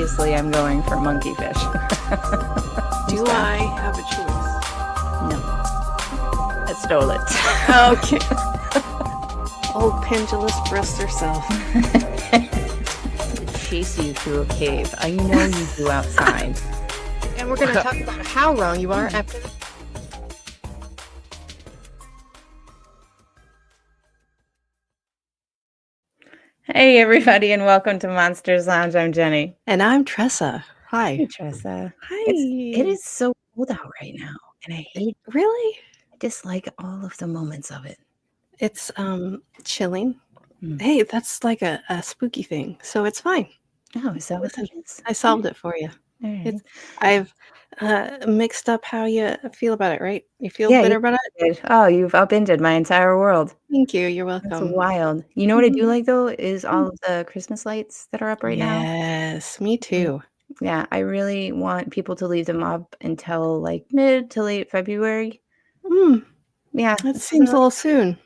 obviously I'm going for monkeyfish. Do I have a choice? No. I stole it. Okay. Old pendulous breast herself. Chase you through a cave. I know you do outside. And we're going to talk about how wrong you are after. Hey, everybody, and welcome to Monsters Lounge. I'm Jeni. And I'm Tressa. Hi. Hey, Tressa. Hi. It is so cold out right now, and I hate. Really? I dislike all of the moments of it. It's chilling. Hey, that's like a spooky thing, so it's fine. Oh, is that what that is? I solved it for you. Right. I've mixed up how you feel about it, right? You feel better about it? Oh, you've upended my entire world. Thank you. You're welcome. That's wild. You know what I do like, though, is all of the Christmas lights that are up right now. Yes, me too. Yeah, I really want people to leave them up until like mid to late February. Yeah. That seems a little soon.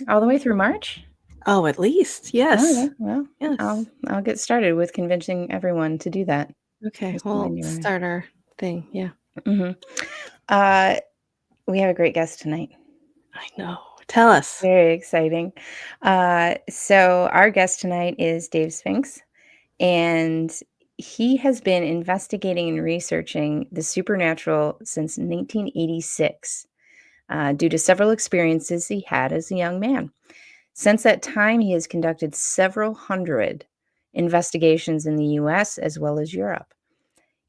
All the way through March? Oh, at least, yes. Oh, yeah. Well, yes. I'll get started with convincing everyone to do that. Okay, we'll start our thing. Yeah. We have a great guest tonight. I know. Tell us. Very exciting. So our guest tonight is Dave Spinks, and he has been investigating and researching the supernatural since 1986 due to several experiences he had as a young man. Since that time, he has conducted several hundred investigations in the U.S. as well as Europe.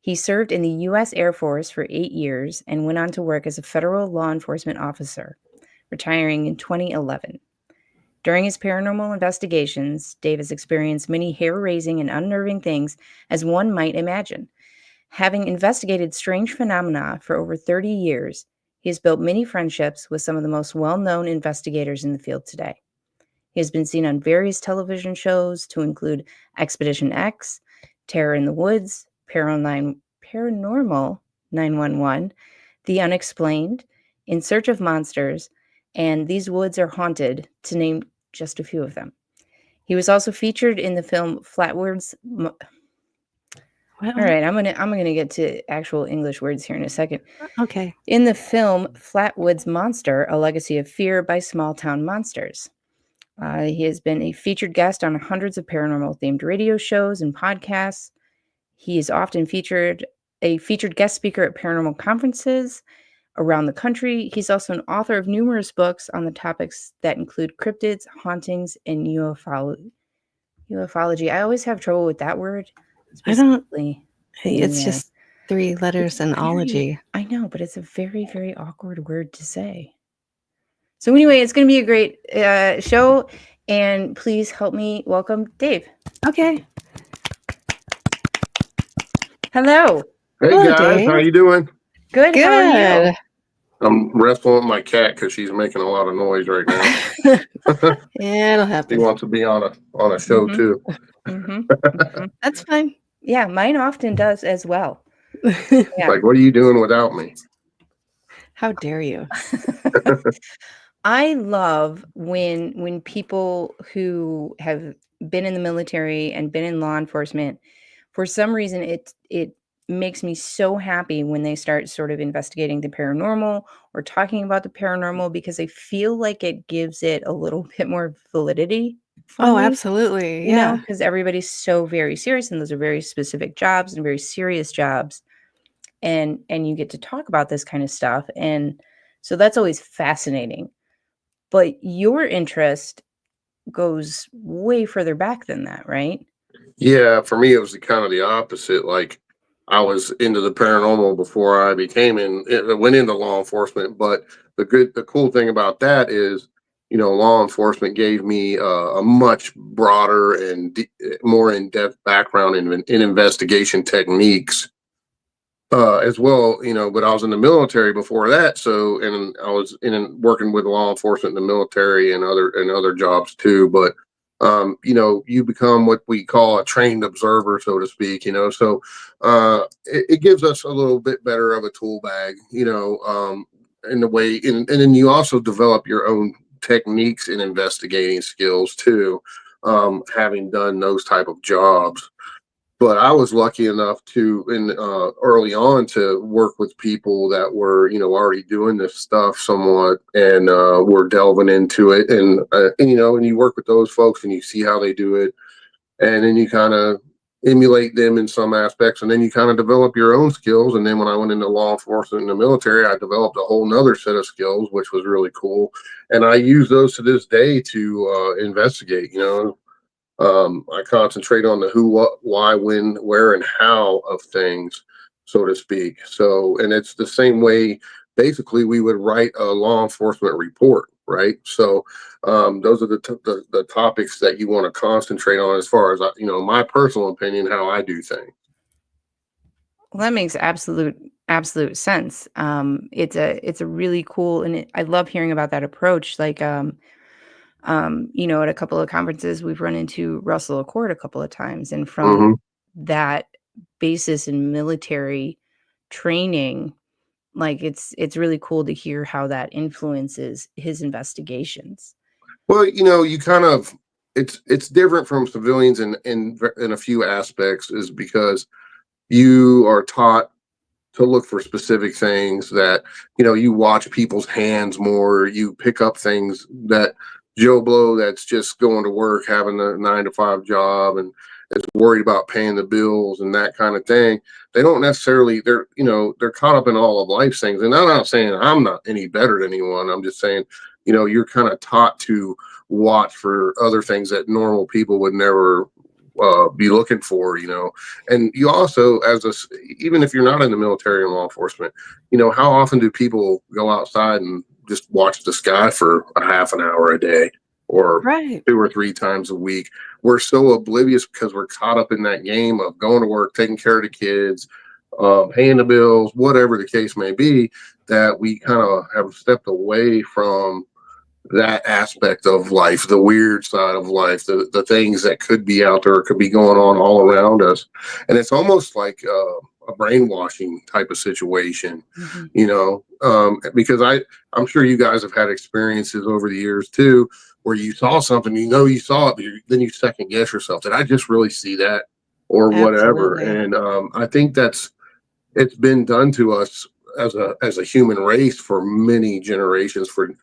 He served in the U.S. Air Force for 8 years and went on to work as a federal law enforcement officer, retiring in 2011. During his paranormal investigations, Dave has experienced many hair-raising and unnerving things as one might imagine. Having investigated strange phenomena for over 30 years, he has built many friendships with some of the most well-known investigators in the field today. He has been seen on various television shows to include Expedition X, Terror in the Woods, Paranormal 911, The Unexplained, In Search of Monsters, and These Woods Are Haunted, to name just a few of them. He was also featured in the film Flatwoods. All right, I'm gonna get to actual English words here in a second. Okay. In the film Flatwoods Monster: A Legacy of Fear by Small Town Monsters. He has been a featured guest on hundreds of paranormal-themed radio shows and podcasts. He is often a featured guest speaker at paranormal conferences around the country. He's also an author of numerous books on the topics that include cryptids, hauntings, and ufology. I always have trouble with that word. It's just 3 letters and ology. I know, but it's a very, very awkward word to say. So anyway, it's going to be a great show, and please help me welcome Dave. Okay. Hello. Hey, guys. Dave. How you doing? Good. How are you? I'm wrestling with my cat because she's making a lot of noise right now. Yeah, it'll happen. She wants to be on a show too. That's fine. Yeah, mine often does as well. Yeah. Like, what are you doing without me? How dare you? I love when people who have been in the military and been in law enforcement, for some reason, it makes me so happy when they start sort of investigating the paranormal or talking about the paranormal, because I feel like it gives it a little bit more validity. Oh, absolutely. Yeah. Because everybody's so very serious, and those are very specific jobs and very serious jobs. And you get to talk about this kind of stuff. And so that's always fascinating. But your interest goes way further back than that, right? Yeah, for me, it was kind of the opposite. Like, I was into the paranormal before I went into law enforcement. But the cool thing about that is, law enforcement gave me a much broader and more in-depth background in investigation techniques. As well, but I was in the military before that. So, and I was working with law enforcement in the military and other jobs too. But, you become what we call a trained observer, so to speak, so, it gives us a little bit better of a tool bag, in the way, and then you also develop your own techniques in investigating skills too, having done those type of jobs. but I was lucky enough to, early on, to work with people that were, already doing this stuff somewhat, and were delving into it, and you work with those folks and you see how they do it, and then you kind of emulate them in some aspects, and then you kind of develop your own skills. And then when I went into law enforcement in the military, I developed a whole nother set of skills, which was really cool, and I use those to this day to investigate. I concentrate on the who, what, why, when, where, and how of things, so to speak. So, and it's the same way. Basically, we would write a law enforcement report, right? So, those are the topics that you want to concentrate on, as far as my personal opinion, how I do things. Well, that makes absolute sense. It's a really cool, and I love hearing about that approach. Like, at a couple of conferences, we've run into Russell Accord a couple of times, and from Hmm. that basis in military training, like it's really cool to hear how that influences his investigations. Well, you kind of, it's different from civilians in a few aspects, is because you are taught to look for specific things, that you watch people's hands more, you pick up things that Joe Blow, that's just going to work, having a 9 to 5 job, and is worried about paying the bills and that kind of thing. They don't necessarily, they're caught up in all of life's things. And I'm not saying I'm not any better than anyone, I'm just saying, you're kind of taught to watch for other things that normal people would never be looking for. And you also, even if you're not in the military and law enforcement, how often do people go outside and just watch the sky for a half an hour a day, or Right. 2 or 3 times a week? We're so oblivious because we're caught up in that game of going to work, taking care of the kids, paying the bills, whatever the case may be, that we kind of have stepped away from that aspect of life, the weird side of life, the things that could be out there, could be going on all around us. And it's almost like a brainwashing type of situation, Mhm. because I'm sure you guys have had experiences over the years too, where you saw something, you saw it, but then you second guess yourself. Did I just really see that, or whatever? Absolutely. And I think it's been done to us as a human race for many generations, for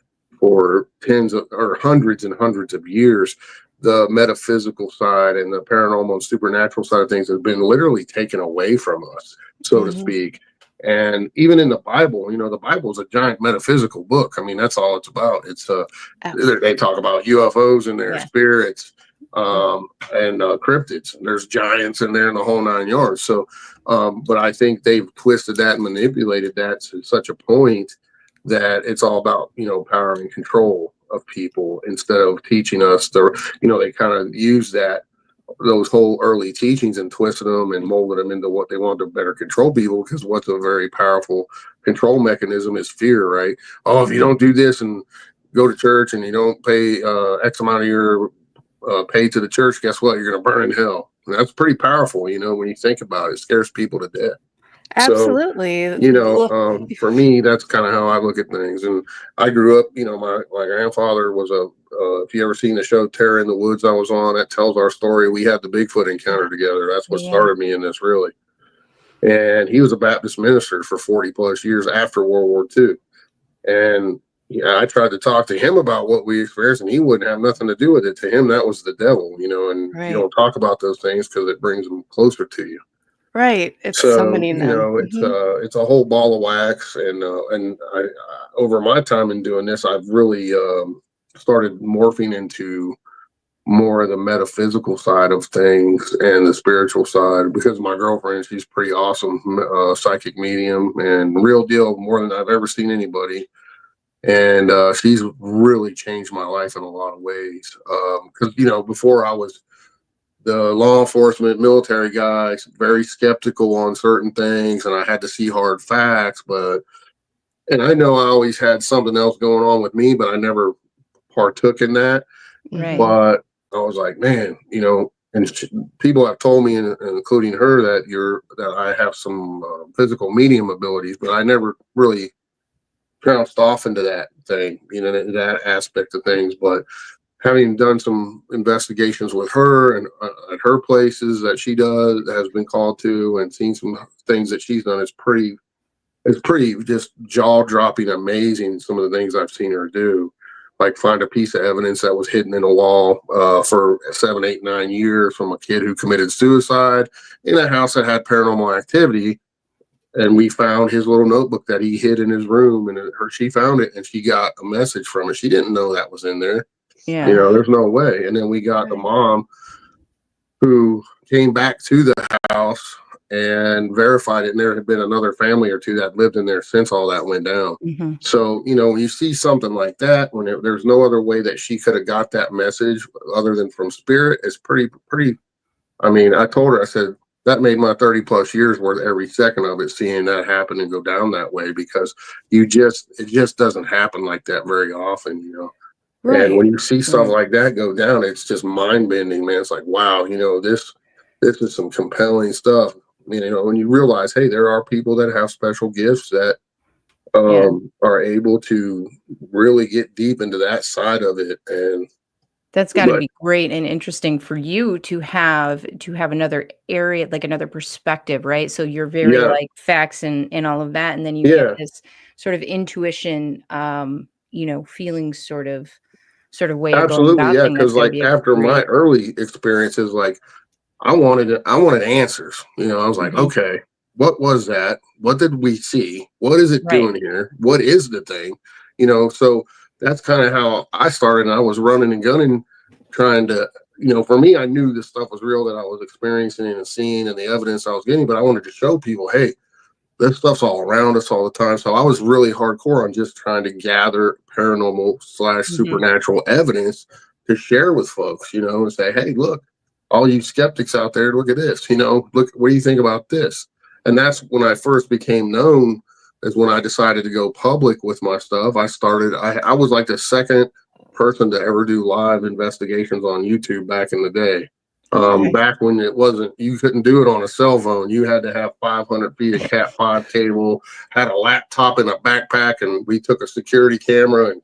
tens of, or hundreds and hundreds of years. The metaphysical side and the paranormal and supernatural side of things has been literally taken away from us, so to Mhm. speak. And even in the Bible, the Bible is a giant metaphysical book. I mean, that's all it's about. They talk about UFOs and their Yeah. spirits, and cryptids. And there's giants in there in the whole 9 yards. So, but I think they've twisted that and manipulated that to such a point that it's all about, power and control of people, instead of teaching us they kind of use those whole early teachings and twisted them and molded them into what they want to better control people. Because what's a very powerful control mechanism is fear, right? Oh, if you don't do this and go to church, and you don't pay X amount of your pay to the church, guess what? You're going to burn in hell. And that's pretty powerful, when you think about it. It scares people to death. So, Absolutely. Look. for me, that's kind of how I look at things. And I grew up, my grandfather was if you ever seen the show Terror in the Woods I was on, that tells our story. We had the Bigfoot encounter together. That's what Yeah. started me in this, really. And he was a Baptist minister for 40 plus years after World War II. And yeah, I tried to talk to him about what we experienced, and he wouldn't have nothing to do with it. To him, that was the devil, and you Right. don't talk about those things because it brings them closer to you. Right. It's So, summoning them. Mhm. it's a whole ball of wax. And I over my time in doing this, I've really started morphing into more of the metaphysical side of things and the spiritual side, because my girlfriend, she's pretty awesome, psychic medium, and real deal, more than I've ever seen anybody. And she's really changed my life in a lot of ways. Because before, I was the law enforcement military guy, very skeptical on certain things, and I had to see hard facts. And I know I always had something else going on with me, but I never partook in that. Right. Mhm. But I was like, man, and people have told me, including her, that I have some physical medium abilities, but I never really trounced off into that thing, that aspect of things. But having done some investigations with her and at her places that she has been called to, and seen some things that she's done, it's pretty just jaw dropping amazing. Some of the things I've seen her do, like find a piece of evidence that was hidden in a wall for 7, 8, 9 years from a kid who committed suicide in a house that had paranormal activity. And we found his little notebook that he hid in his room, and she found it, and she got a message from it. She didn't know that was in there. You Yeah. know, there's no way. And then we got the mom who came back to the house and verified it. And there had been another family or two that lived in there since all that went down. Mm-hmm. So, you know, when you see something like that, when there's no other way that she could have got that message other than from spirit, it's pretty. I mean, I told her, I said, that made my 30 plus years worth every second of it, seeing that happen and go down that way, because it just doesn't happen like that very often, you know. Right. And when you see stuff like that go down, it's just mind bending, man. It's like, wow, you know, this is some compelling stuff. You know, when you realize, hey, there are people that have special gifts that are able to really get deep into that side of it. And that's got to be great and interesting for you to have another area, like another perspective, right? So you're very like facts and all of that, and then you get this sort of intuition, you know, feeling sort of way of going absolutely, about yeah. things. That's Because going to like be a after my great. early experiences, like I wanted answers. You know, I was like, okay, what was that? What did we see? What is it doing here? What is the thing? You know, so that's kind of how I started. And I was running and gunning, trying to, you know, for me, I knew this stuff was real that I was experiencing and seeing, and the evidence I was getting, but I wanted to show people, hey, this stuff's all around us all the time. So I was really hardcore on just trying to gather paranormal / supernatural evidence to share with folks, you know, and say, hey, look, all you skeptics out there, look at this, you know, look, what do you think about this? And that's when I first became known, is when I decided to go public with my stuff. I was like the second person to ever do live investigations on YouTube back in the day. Back when you couldn't do it on a cell phone. You had to have 500 feet of Cat 5 cable, had a laptop in a backpack, and we took a security camera and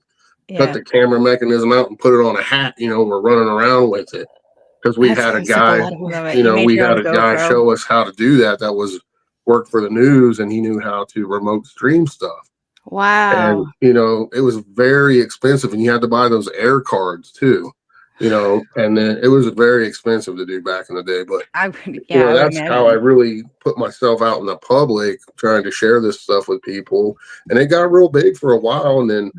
cut the camera mechanism out and put it on a hat. You know, we're running around with it because we had a guy, we had a guy show us how to do that. That was worked for the news, and he knew how to remote stream stuff. Wow. And, you know, it was very expensive, and you had to buy those air cards too. You know, and then it was very expensive to do back in the day. But you know, that's how I really put myself out in the public, trying to share this stuff with people. And it got real big for a while. And then,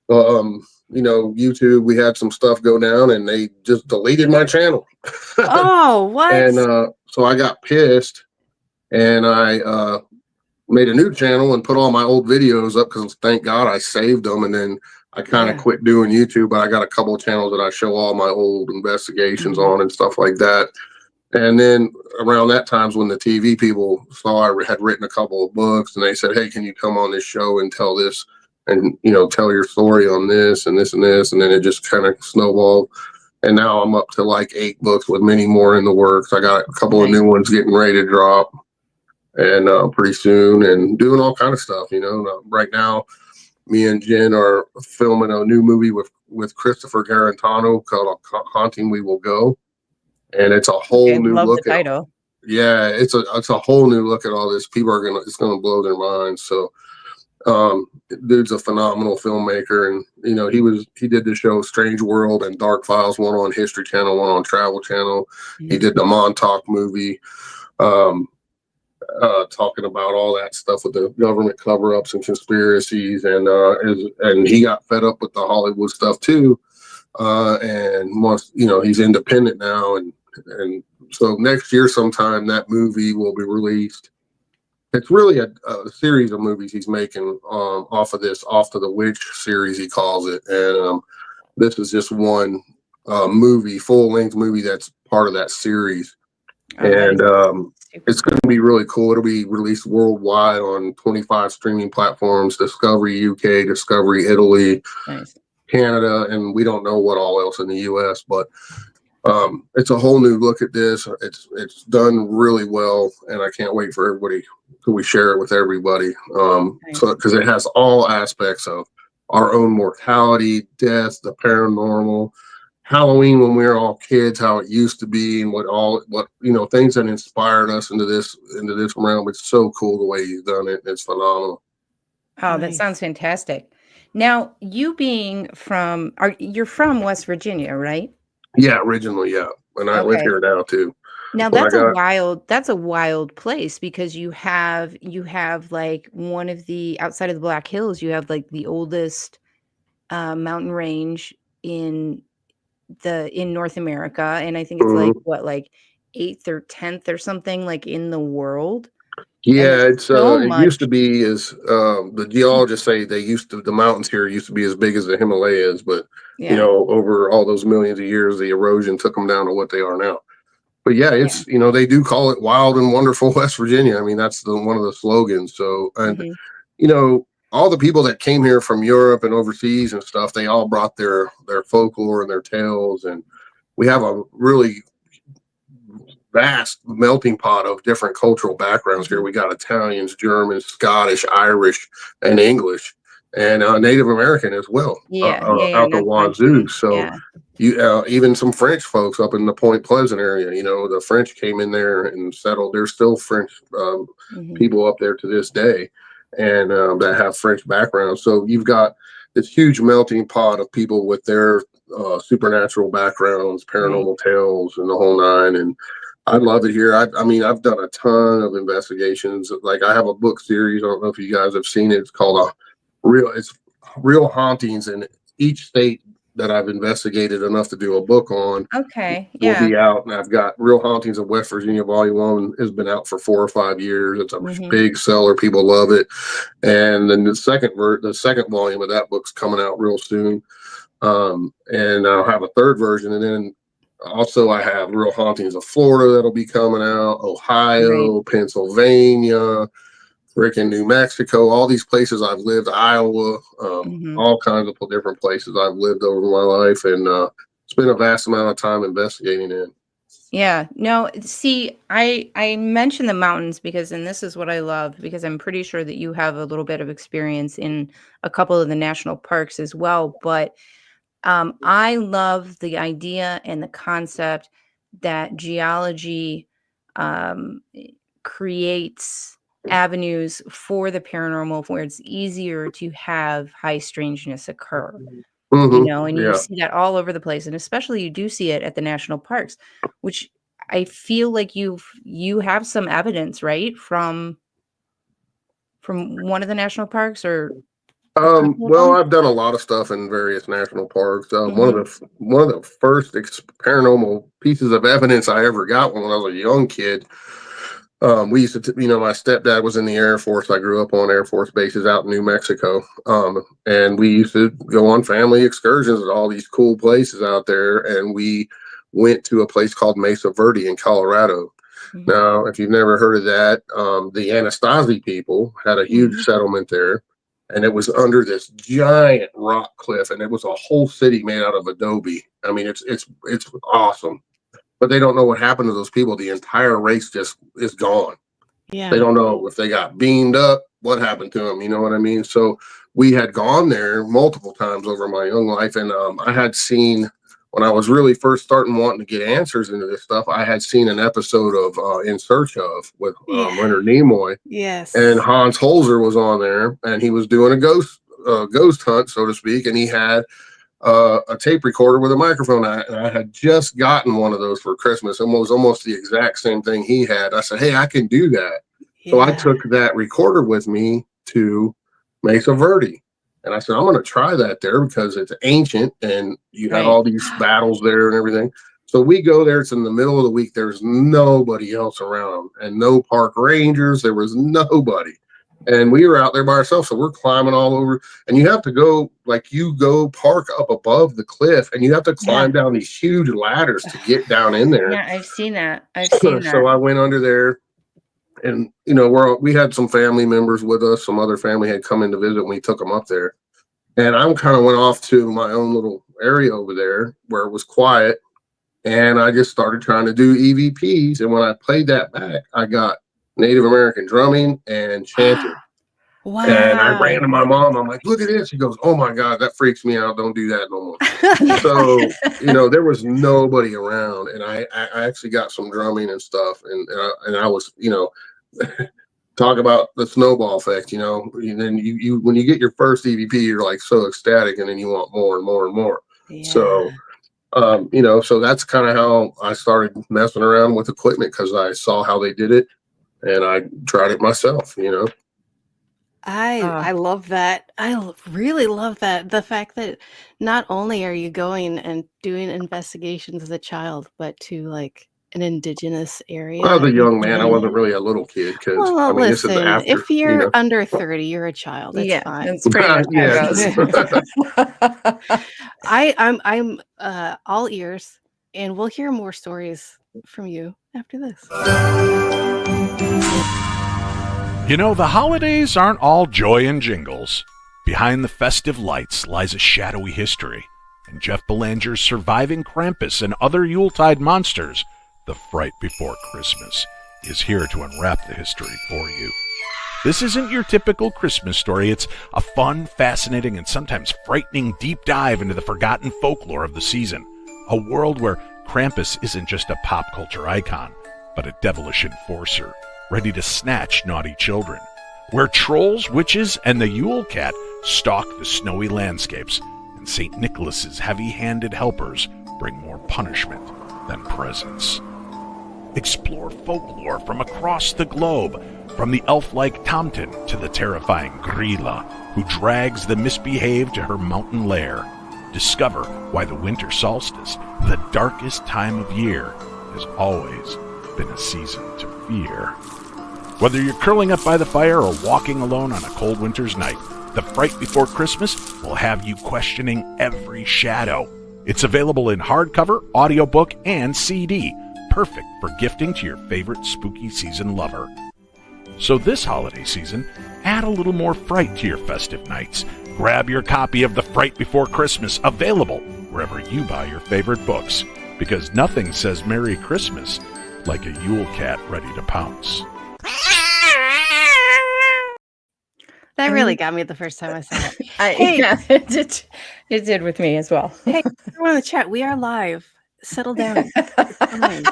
you know, YouTube, we had some stuff go down, and they just deleted my channel. Oh, what? And so I got pissed, and I made a new channel and put all my old videos up, because thank God I saved them. And then I kind of quit doing YouTube, but I got a couple of channels that I show all my old investigations on and stuff like that. And then around that time's when the TV people saw I had written a couple of books, and they said, hey, can you come on this show and tell this, and, you know, tell your story on this and this and this. And then it just kind of snowballed. And now I'm up to like 8 books with many more in the works. I got a couple of new ones getting ready to drop, and pretty soon, and doing all kind of stuff, you know. Right now, me and Jen are filming a new movie with Christopher Garantano called Haunting We Will Go. And it's a whole new look at title. Yeah, it's a whole new look at all this. People it's gonna blow their minds. So dude's a phenomenal filmmaker, and you know, he did the show Strange World and Dark Files, one on History Channel, one on Travel Channel. He did the Montauk movie. Talking about all that stuff with the government cover-ups and conspiracies, and he got fed up with the Hollywood stuff too, and wants, you know, he's independent now, and so next year sometime that movie will be released. It's really a series of movies he's making off of the Witch series, he calls it, and this is just one full-length movie that's part of that series. And it's going to be really cool. It'll be released worldwide on 25 streaming platforms: Discovery UK, Discovery Italy, Canada, and we don't know what all else in the US. But it's a whole new look at this. It's done really well, and I can't wait for everybody till we share it with everybody. So because it has all aspects of our own mortality, death, the paranormal, Halloween when we were all kids, how it used to be, and what things that inspired us into this realm. It's so cool the way he's done it. It's phenomenal. Oh, that Nice. sounds fantastic. Now, you're from West Virginia, right? Yeah, originally, yeah, and I live Okay. here now too. Now But I got that's a wild place because you have like one of the outside of the Black Hills, you have like the oldest mountain range in in North America, and I think it's like mhm. what, like 8th or 10th or something like in the world, and Yeah, there's so it used to much. be as the geologists say the mountains here used to be as big as the Himalayas, but Yeah. over all those millions of years, the erosion took them down to what they are now. But yeah, Yeah. it's they do call it wild and wonderful West Virginia. I mean, that's one of the slogans. So, and Mhm. all the people that came here from Europe and overseas and stuff, they all brought their folklore and their tales, and we have a really vast melting pot of different cultural backgrounds here. Mhm. We got Italians, Germans, Scottish, Irish, and English, and Native American as well, Yeah, yeah, yeah, out the not to wazoo. mention, So yeah. you even some French folks up in the Point Pleasant area. The French came in there and settled. There's still French Mhm. people up there to this day, and that have French backgrounds. So you've got this huge melting pot of people with their supernatural backgrounds, Right. paranormal tales, and the whole nine. And I love it here. I mean, I've done a ton of investigations. Like I have a book series. I don't know if you guys have seen it. It's called it's Real Hauntings in each state that I've investigated enough to do a book on Okay, will yeah. be out. And I've got Real Hauntings of West Virginia Volume 1 has been out for 4 or 5 years. It's a Mhm. big seller. People love it. And then the second volume of that book's coming out real soon. And I'll have a third version, and then also I have Real Hauntings of Florida that'll be coming out, Right. Ohio, Pennsylvania, freaking New Mexico, all these places I've lived, Iowa, Mhm. all kinds of different places I've lived over my life, and spent a vast amount of time investigating in. Yeah. No, see, I mentioned the mountains because and this is what I love because I'm pretty sure that you have a little bit of experience in a couple of the national parks as well, but I love the idea and the concept that geology creates avenues for the paranormal where it's easier to have high strangeness occur, and you Yeah. see that all over the place. And especially you do see it at the national parks, which I feel like you have some evidence, right? From one of the national parks or a couple of Well, them? I've done a lot of stuff in various national parks. Mhm. One of the first paranormal pieces of evidence I ever got when I was a young kid. We used to, my stepdad was in the Air Force. I grew up on Air Force bases out in New Mexico, and we used to go on family excursions at all these cool places out there. And we went to a place called Mesa Verde in Colorado. Mhm. Now, if you've never heard of that, the Anastasi people had a huge Mhm. settlement there, and it was under this giant rock cliff, and it was a whole city made out of adobe. I mean, it's awesome, but they don't know what happened to those people. The entire race just is gone. They Yeah. don't know if they got beamed up, what happened to them. You know what I mean? So we had gone there multiple times over my young life, and I had seen when I was really first starting wanting to get answers into this stuff. I had seen an episode of In Search of with Yeah. Leonard Nimoy, and Yes. Hans Holzer was on there, and he was doing a ghost hunt, so to speak, and he had a tape recorder with a microphone. And I had just gotten one of those for Christmas, and it was almost the exact same thing he had. I said, "Hey, I can do that." So I Yeah. took that recorder with me to Mesa Verde, and I said, "I'm going to try that there because it's ancient, and you had Right. all these battles there and everything." So we go there. It's in the middle of the week. There's nobody else around, and no park rangers. There was nobody. And we were out there by ourselves. So we're climbing all over, and you have to go like you go park up above the cliff, and you have to Yeah. climb down these huge ladders to get down in there. Yeah, I've seen that. I've seen that. So I went under there, and we had some family members with us. Some other family had come in to visit, and we took them up there. And I kind of went off to my own little area over there where it was quiet, and I just started trying to do EVPs. And when I played that back, I got Native American drumming and chanting. And I ran to Wow. my mom. I'm like, look at this. She goes, oh my God, that freaks me out. Don't do that no more. So, there was nobody around, and I actually got some drumming and stuff, and I was, talk about the snowball effect, and then you when you get your first EVP, you're like so ecstatic, and then you want more and more and more. So, Yeah. so that's kind of how I started messing around with equipment because I saw how they did it, and I tried it myself. I love that. Really love that. The fact that not only are you going and doing investigations as a child, but to like an indigenous When I was area a and young man, I getting wasn't it. really a little kid because I Well, mean, this is listen, after, if you're under 30, you're a child. It's Yeah, fine. that's pretty much how Yeah, it true. goes. I'm all ears, and we'll hear more stories from you after this. The holidays aren't all joy and jingles. Behind the festive lights lies a shadowy history, and Jeff Belanger's Surviving Krampus and Other Yuletide Monsters, The Fright Before Christmas, is here to unwrap the history for you. This isn't your typical Christmas story. It's a fun, fascinating, and sometimes frightening deep dive into the forgotten folklore of the season. A world where Krampus isn't just a pop culture icon, but a devilish enforcer, ready to snatch naughty children. Where trolls, witches, and the Yule Cat stalk the snowy landscapes, and St. Nicholas's heavy-handed helpers bring more punishment than presents. Explore folklore from across the globe, from the elf-like Tomten to the terrifying Grilla, who drags the misbehaved to her mountain lair. Discover why the winter solstice, the darkest time of year, has always been a season to fear. Whether you're curling up by the fire or walking alone on a cold winter's night, The Fright Before Christmas will have you questioning every shadow. It's available in hardcover, audiobook, and CD, perfect for gifting to your favorite spooky season lover. So this holiday season, add a little more fright to your festive nights. Grab your copy of The Fright Before Christmas, available wherever you buy your favorite books, because nothing says Merry Christmas like a Yule Cat ready to pounce. That really got me the first time I saw it. Hey. Yeah, it did with me as well. Hey, everyone in the chat, we are live. Settle down. It's fine.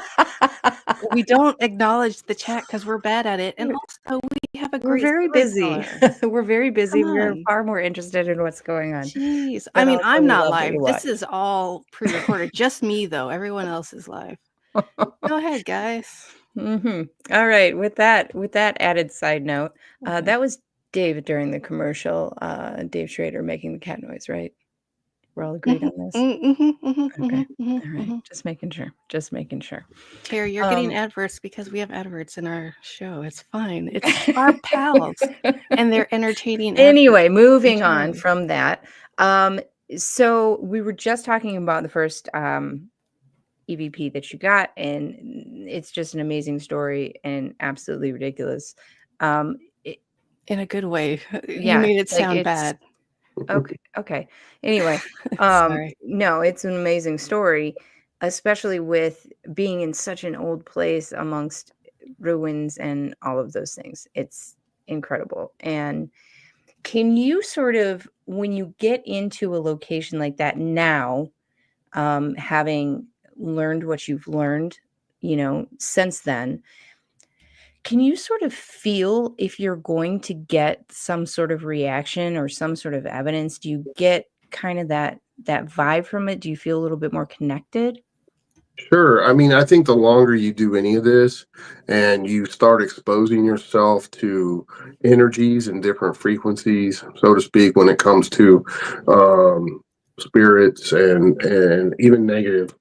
We don't acknowledge the chat because we're bad at it, and also we have a We're great very busy. We're very busy. Come We're on. far more interested in what's going on. Jeez. But I mean, also I'm we not love that live. you This watch. is all pre-recorded. Just me, though. Everyone else is live. Go ahead, guys. All right. With that added side note, Okay. that was Dave during the commercial. Dave Schrader making the cat noise, right? We're all agreed on this. Okay. All right. Just making sure. Terry, you're getting adverts because we have adverts in our show. It's fine. It's our pals, and they're entertaining. Anyway, moving on from that. So we were just talking about the first EVP that you got, and it's just an amazing story and absolutely ridiculous. In a good way. Yeah, You made it like sound bad. Okay. Anyway, Sorry. no, it's an amazing story, especially with being in such an old place amongst ruins and all of those things. It's incredible. And can you sort of, when you get into a location like that now, having learned what you've learned, since then, can you sort of feel if you're going to get some sort of reaction or some sort of evidence? Do you get kind of that vibe from it? Do you feel a little bit more connected? Sure. I mean, I think the longer you do any of this and you start exposing yourself to energies and different frequencies, so to speak, when it comes to spirits and even negative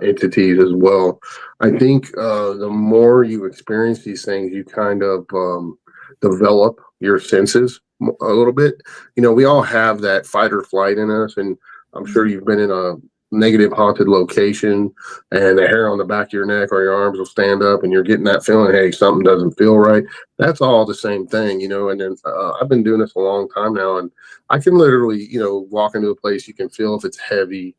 entities as well, I think the more you experience these things, you kind of develop your senses a little bit. We all have that fight or flight in us, and I'm sure you've been in a negative haunted location and the hair on the back of your neck or your arms will stand up and you're getting that feeling, hey, something doesn't feel right. That's all the same thing, and then I've been doing this a long time now, and I can literally, walk into a place, you can feel if it's heavy,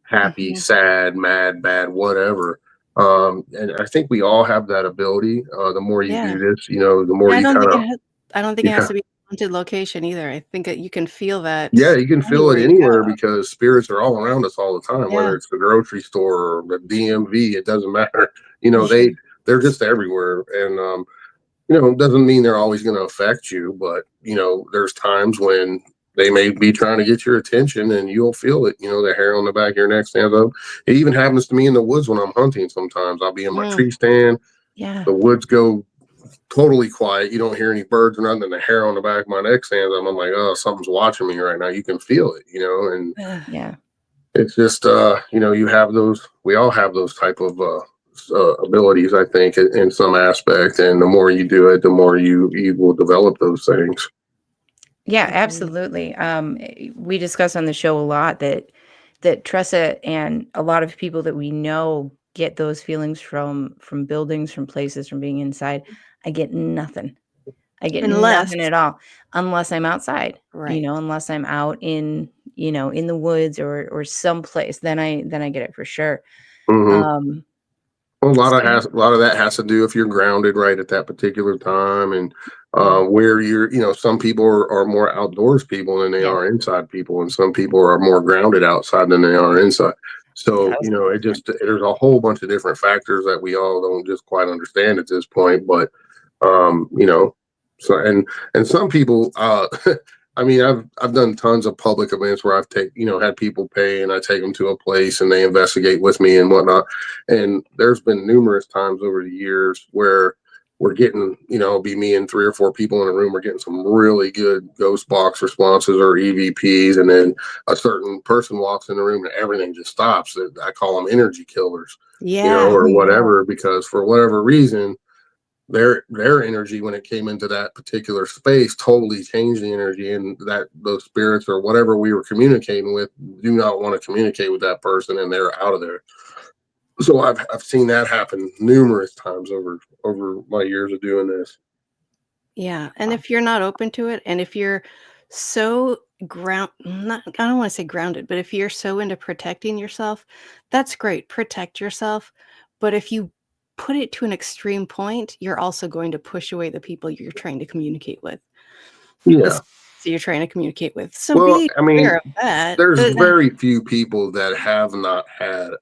happy, sad, mad, bad, whatever. And I think we all have that ability. The more you do this, the more I you don't kind think of it has to be haunted location either. I think that you can feel that Yeah, you can feel it anywhere you anywhere go. because spirits are all around us all the time, Yeah. whether it's the grocery store or the DMV, it doesn't matter. Yeah. They're just everywhere. And it doesn't mean they're always going to affect you, but there's times when they may be trying to get your attention and you'll feel it. The hair on the back of your neck stands up. It even happens to me in the woods when I'm hunting. Sometimes I'll be in my Mm. tree stand, Yeah. the woods go totally quiet. You don't hear any birds or nothing. And the hair on the back of my neck stands up. I'm like, oh, something's watching me right now. You can feel it, and Yeah. it's just, you have those, we all have those type of, abilities, I think, in some aspect. And the more you do it, the more you will develop those things. Yeah, Agreed. absolutely. We discuss on the show a lot that Tressa and a lot of people that we know get those feelings from buildings, from places, from being inside. I get nothing. I get Unless nothing at all unless I'm outside, right. unless I'm out in the woods or someplace, then I get it for sure. Hmm. Um, Well, so a lot of that has to do if you're grounded right at that particular time, and Mm. where some people are more outdoors people than they yeah, are inside people, and some people are more grounded outside than they are inside. So, 1000%. there's a whole bunch of different factors that we all don't just quite understand at this point. But, um, you know, so, and some people, I mean, I've done tons of public events where had people pay and I take them to a place and they investigate with me and whatnot. And there's been numerous times over the years where we're getting, be me and 3 or 4 people in a room. We're getting some really good ghost box responses or EVPs. And then a certain person walks in the room and everything just stops. I call them energy killers, Yeah. or Yeah. whatever, because for whatever reason, their energy when it came into that particular space totally changed the energy, and that those spirits or whatever we were communicating with do not want to communicate with that person, and they're out of there. So I've seen that happen numerous times over my years of doing this. Yeah, and if you're not open to it, and if you're so not I don't wanna say grounded, but if you're so into protecting yourself, that's great, protect yourself, but if you put it to an extreme point, you're also going to push away the people you're trying to communicate with, the Yeah. s you're trying to communicate with, so Well, be I mean, aware of that, there's very few people that have not had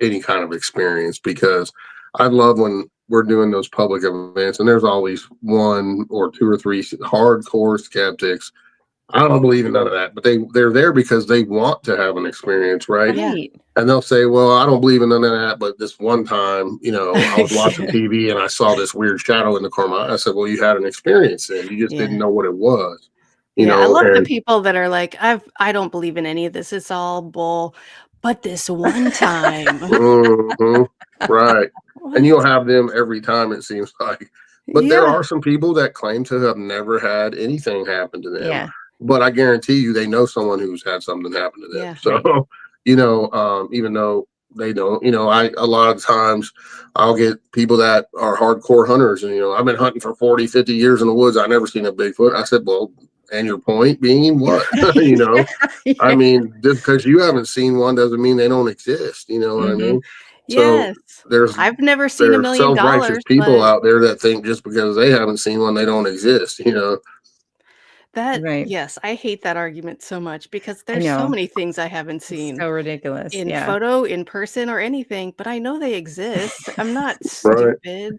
any kind of experience, because I love when we're doing those public events and there's always 1 or 2 or 3 hardcore skeptics. I don't believe in none of that, but they're there because they want to have an experience, right? yeah. Right. And they'll say, "Well, I don't believe in none of that, but this one time, I was watching TV and I saw this weird shadow in the corner of my eye." I said, "Well, you had an experience then. You just didn't Yeah. know what it was." Yeah, I love the And people that are like, I don't believe in any of this, it's all bull, but this one time." mhm, right. And What? you'll have them every time, it seems like. But there Yeah, are some people that claim to have never had anything happen to them. Yeah. But I guarantee you they know someone who's had something happen to them. yeah. Right. So, even though they don't, a lot of times I'll get people that are hardcore hunters, and I've been hunting for 40, 50 years in the woods. I never seen a Bigfoot. I said, "Well, and your point being what?" I Yeah. mean, just because you haven't seen one doesn't mean they don't exist. You know what I Mhm. mean? So Yes. there's I've never seen there's self-righteous $1,000,000, people but out there that think just because they haven't seen one, they don't exist. Right. yes, I hate that argument so much because I there's so know. many things I haven't It's seen so ridiculous. in Yeah. photo, in person, or anything, but I know they exist. I'm not Right. stupid.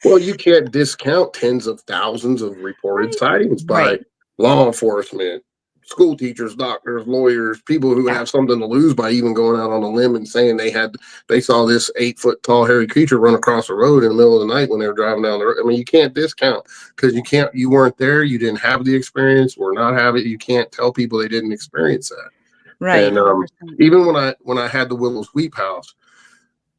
Well, you can't discount tens of thousands of reported Right. sightings by Right. law enforcement, school teachers, doctors, lawyers, people who Yeah. have something to lose by even going out on a limb and saying they saw this 8 foot tall hairy creature run across the road in the middle of the night when they were driving down the road. I mean, you can't discount, because you weren't there, you didn't have the experience, or not have it. You can't tell people they didn't experience that. Right. And 100%. even when I had the Willow Sweep house,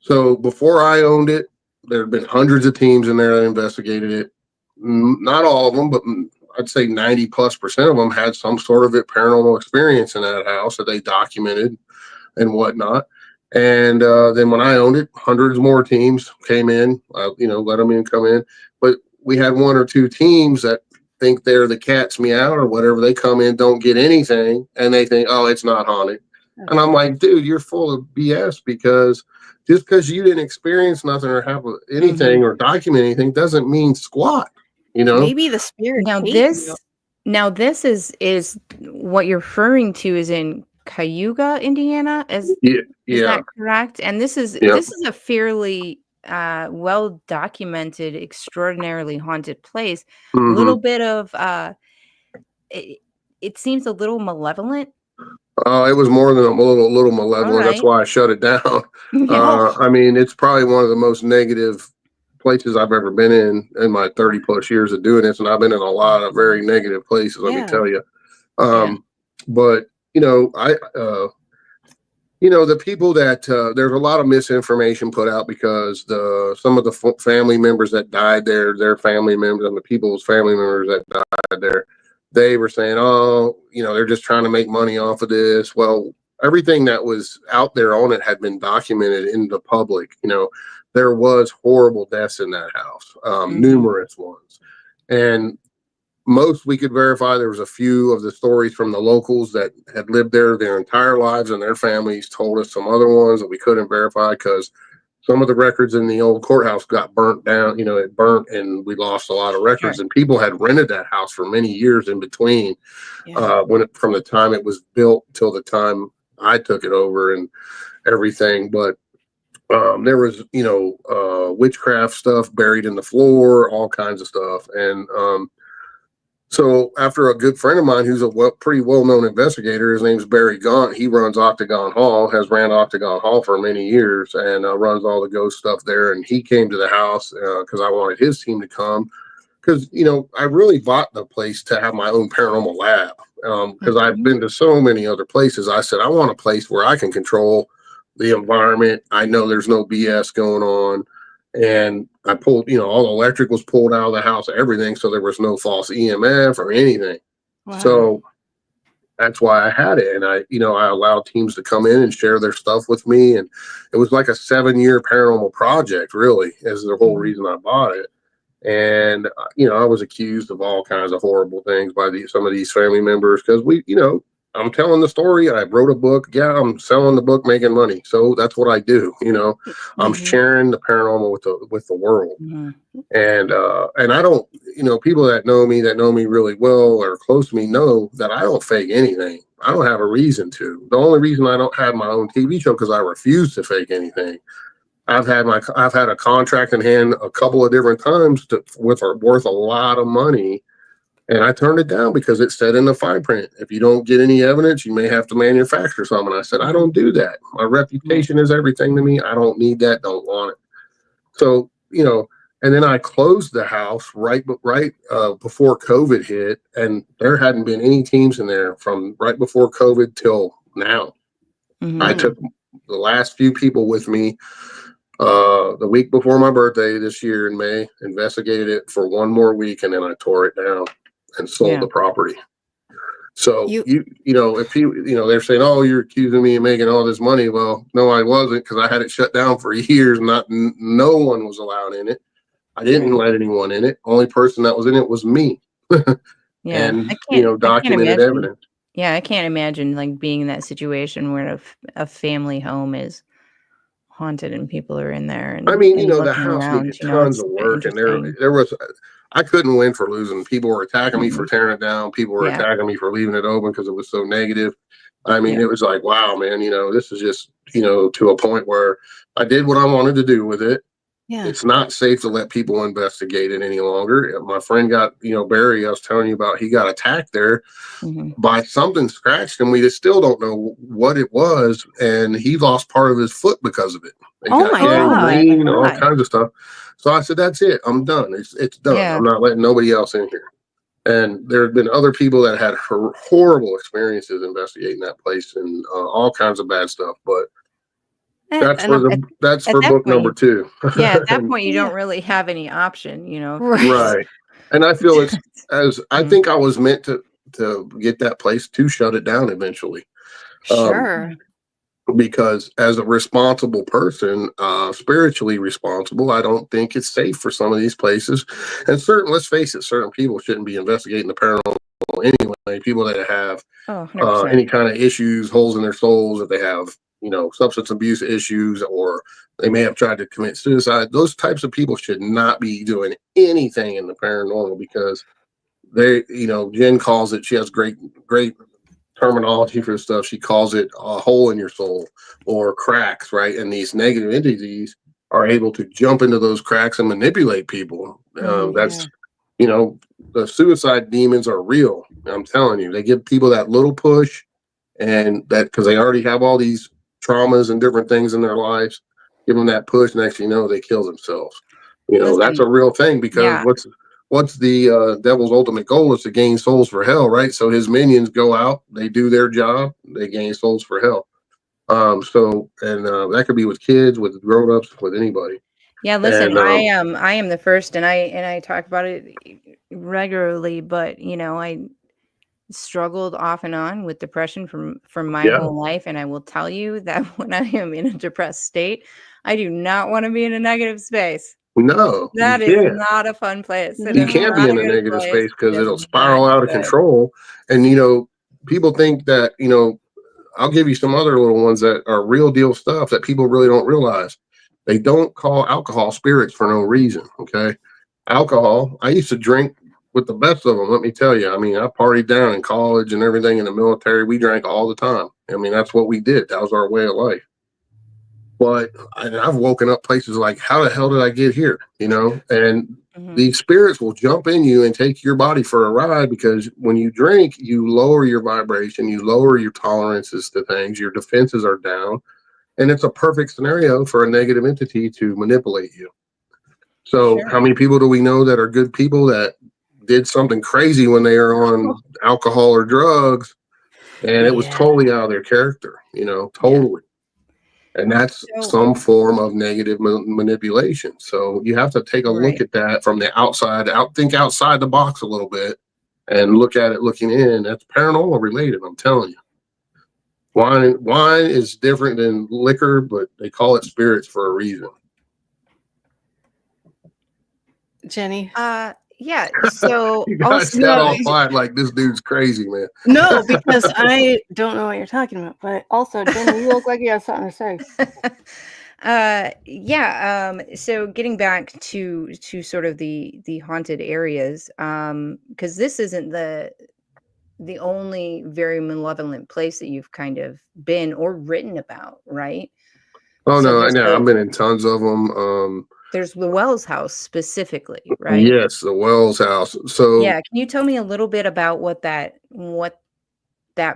so before I owned it, there had been hundreds of teams in there that investigated it. Not all of them, but I'd say 90+% of them had some sort of paranormal experience in that house that they documented and whatnot. And then when I owned it, hundreds more teams came in. Let them come in. But we had 1 or 2 teams that think they're the cat's meow or whatever. They come in, don't get anything, and they think, "Oh, it's not haunted." And I'm Okay. like, "Dude, you're full of BS, because just because you didn't experience nothing or have Mhm. anything or document anything doesn't mean squat, you know?" Maybe the spirits Now hate you. this Now this is what you're referring to is in Cayuga, Indiana. Yeah, Is yeah, that correct? And this is yeah. a fairly well documented, extraordinarily haunted place. A Hmm. little bit of it, it seems a little malevolent. It was more than a little All malevolent. That's right. why I shut it down. Yeah. I mean, it's probably one of the most negative places I've ever been in my 30 plus years of doing this, and I've been in a lot of very negative places. Let me Yeah. tell you. Yeah. But the people that there's a lot of misinformation put out because some of the family members that died there, their family members and the people's family members that died there, they were saying, oh, they're just trying to make money off of this. Well, everything that was out there on it had been documented in the public. There was horrible deaths in that house, numerous ones. And most we could verify. There was a few of the stories from the locals that had lived there their entire lives, and their families told us some other ones that we couldn't verify because some of the records in the old courthouse got burnt down. It burnt, and we lost a lot of Sure. records. And people had rented that house for many years in between, Yeah. from the time it was built till the time I took it over and everything. But there was, witchcraft stuff buried in the floor, all kinds of stuff, and so after a good friend of mine who's a pretty well-known investigator, his name's Barry Gaunt, he runs Octagon Hall, has ran Octagon Hall for many years, and runs all the ghost stuff there. And he came to the house because I wanted his team to come because, I really bought the place to have my own paranormal lab because I've been to so many other places. I said, I want a place where I can control the environment. I know there's no BS going on. And I pulled, all the electric was pulled out of the house, everything. So there was no false EMF or anything. Wow. So that's why I had it. And I allowed teams to come in and share their stuff with me. And it was like a 7-year paranormal project, really, is the whole reason I bought it. And, I was accused of all kinds of horrible things by some of these family members because I'm telling the story. I wrote a book. Yeah, I'm selling the book, making money. So that's what I do. I'm sharing the paranormal with the world. And I don't, people that know me really well or close to me know that I don't fake anything. I don't have a reason to. The only reason I don't have my own TV show because I refuse to fake anything. I've had a contract in hand a couple of different times worth a lot of money. And I turned it down because it said in the fine print, if you don't get any evidence, you may have to manufacture something. I said, I don't do that. My reputation is everything to me. I don't need that. Don't want it. So, and then I closed the house right before COVID hit. And there hadn't been any teams in there from right before COVID till now. I took the last few people with me the week before my birthday this year in May, investigated it for one more week, and then I tore it down and sold the property. So if they're saying, oh, you're accusing me of making all this money. Well, no, I wasn't, because I had it shut down for years. No one was allowed in it. I didn't let anyone in it. Only person that was in it was me. Yeah. And I can't documented imagine. evidence. Yeah, I can't imagine like being in that situation where a family home is haunted and people are in there and I mean, the looking house around. needed tons It's of work, and there interesting. was. I couldn't win for losing. People were attacking me for tearing it down. People were Yeah. attacking me for leaving it open because it was so negative. I mean, Yeah. it was like, wow, man, this is just, to a point where I did what I wanted to do with it. Yeah. It's not safe to let people investigate it any longer. My friend got, Barry, I was telling you about, he got attacked there by something scratched him. We just still don't know what it was. And he lost part of his foot because of it. It Oh got my God. gangrene, all kinds of stuff. So I said, that's it. I'm done. It's done. Yeah. I'm not letting nobody else in here. And there have been other people that had horrible experiences investigating that place and all kinds of bad stuff. But that's for book number 2. Yeah, at that point, you don't really have any option, Right. And I feel I think I was meant to get that place to shut it down eventually. Sure. Because as a responsible person, spiritually responsible, I don't think it's safe for some of these places. And let's face it, certain people shouldn't be investigating the paranormal anyway. People that have any kind of issues, holes in their souls, if they have, substance abuse issues, or they may have tried to commit suicide. Those types of people should not be doing anything in the paranormal because they, Jen calls it, she has great terminology for stuff. She calls it a hole in your soul or cracks, right? And these negative entities are able to jump into those cracks and manipulate people. Yeah. The suicide demons are real. I'm telling you, they give people that little push, and that because they already have all these traumas and different things in their lives, give them that push. Next thing you know, they kill themselves. That's Listen, a real thing, because yeah. what's the devil's ultimate goal is to gain souls for hell, right? So his minions go out, they do their job, they gain souls for hell. That could be with kids, with grown-ups, with anybody. Yeah, listen, And I am the first, and I talk about it regularly, but I struggled off and on with depression from my yeah, whole life, and I will tell you that when I am in a depressed state, I do not want to be in a negative space. no, you That is can't. not a fun place. It You is can't No. be not a in a good negative place. space It because is it'll not spiral out of good. control. And people think that, I'll give you some other little ones that are real deal stuff that people really don't realize. They don't call alcohol spirits for no reason. Okay. Alcohol, I used to drink with the best of them. Let me tell you. I mean, I partied down in college and everything in the military. We drank all the time. I mean, that's what we did. That was our way of life. But I've woken up places like, how the hell did I get here? And Mhm. these spirits will jump in you and take your body for a ride, because when you drink, you lower your vibration, you lower your tolerances to things, your defenses are down, and it's a perfect scenario for a negative entity to manipulate you. So, Sure. how many people do we know that are good people that did something crazy when they are on alcohol or drugs, and it was Yeah. totally out of their character, Yeah. totally. And that's So, some form of negative manipulation. So you have to take a look right. at that from the outside, think outside the box a little bit, and look at it looking in. That's paranormal related, I'm telling you. Wine is different than liquor, but they call it spirits for a reason. Jeni. Yeah. So You guys also, got No, all quiet like this dude's crazy, man. no, because I don't know what you're talking about. But also, Jeni, you look like you have something to say. So getting back to sort of the haunted areas, because this isn't the only very malevolent place that you've kind of been or written about, right? Oh So no, there's I've been in tons of them. the Wells house specifically, right? Yes, the Wells house. So Yeah, can you tell me a little bit about what that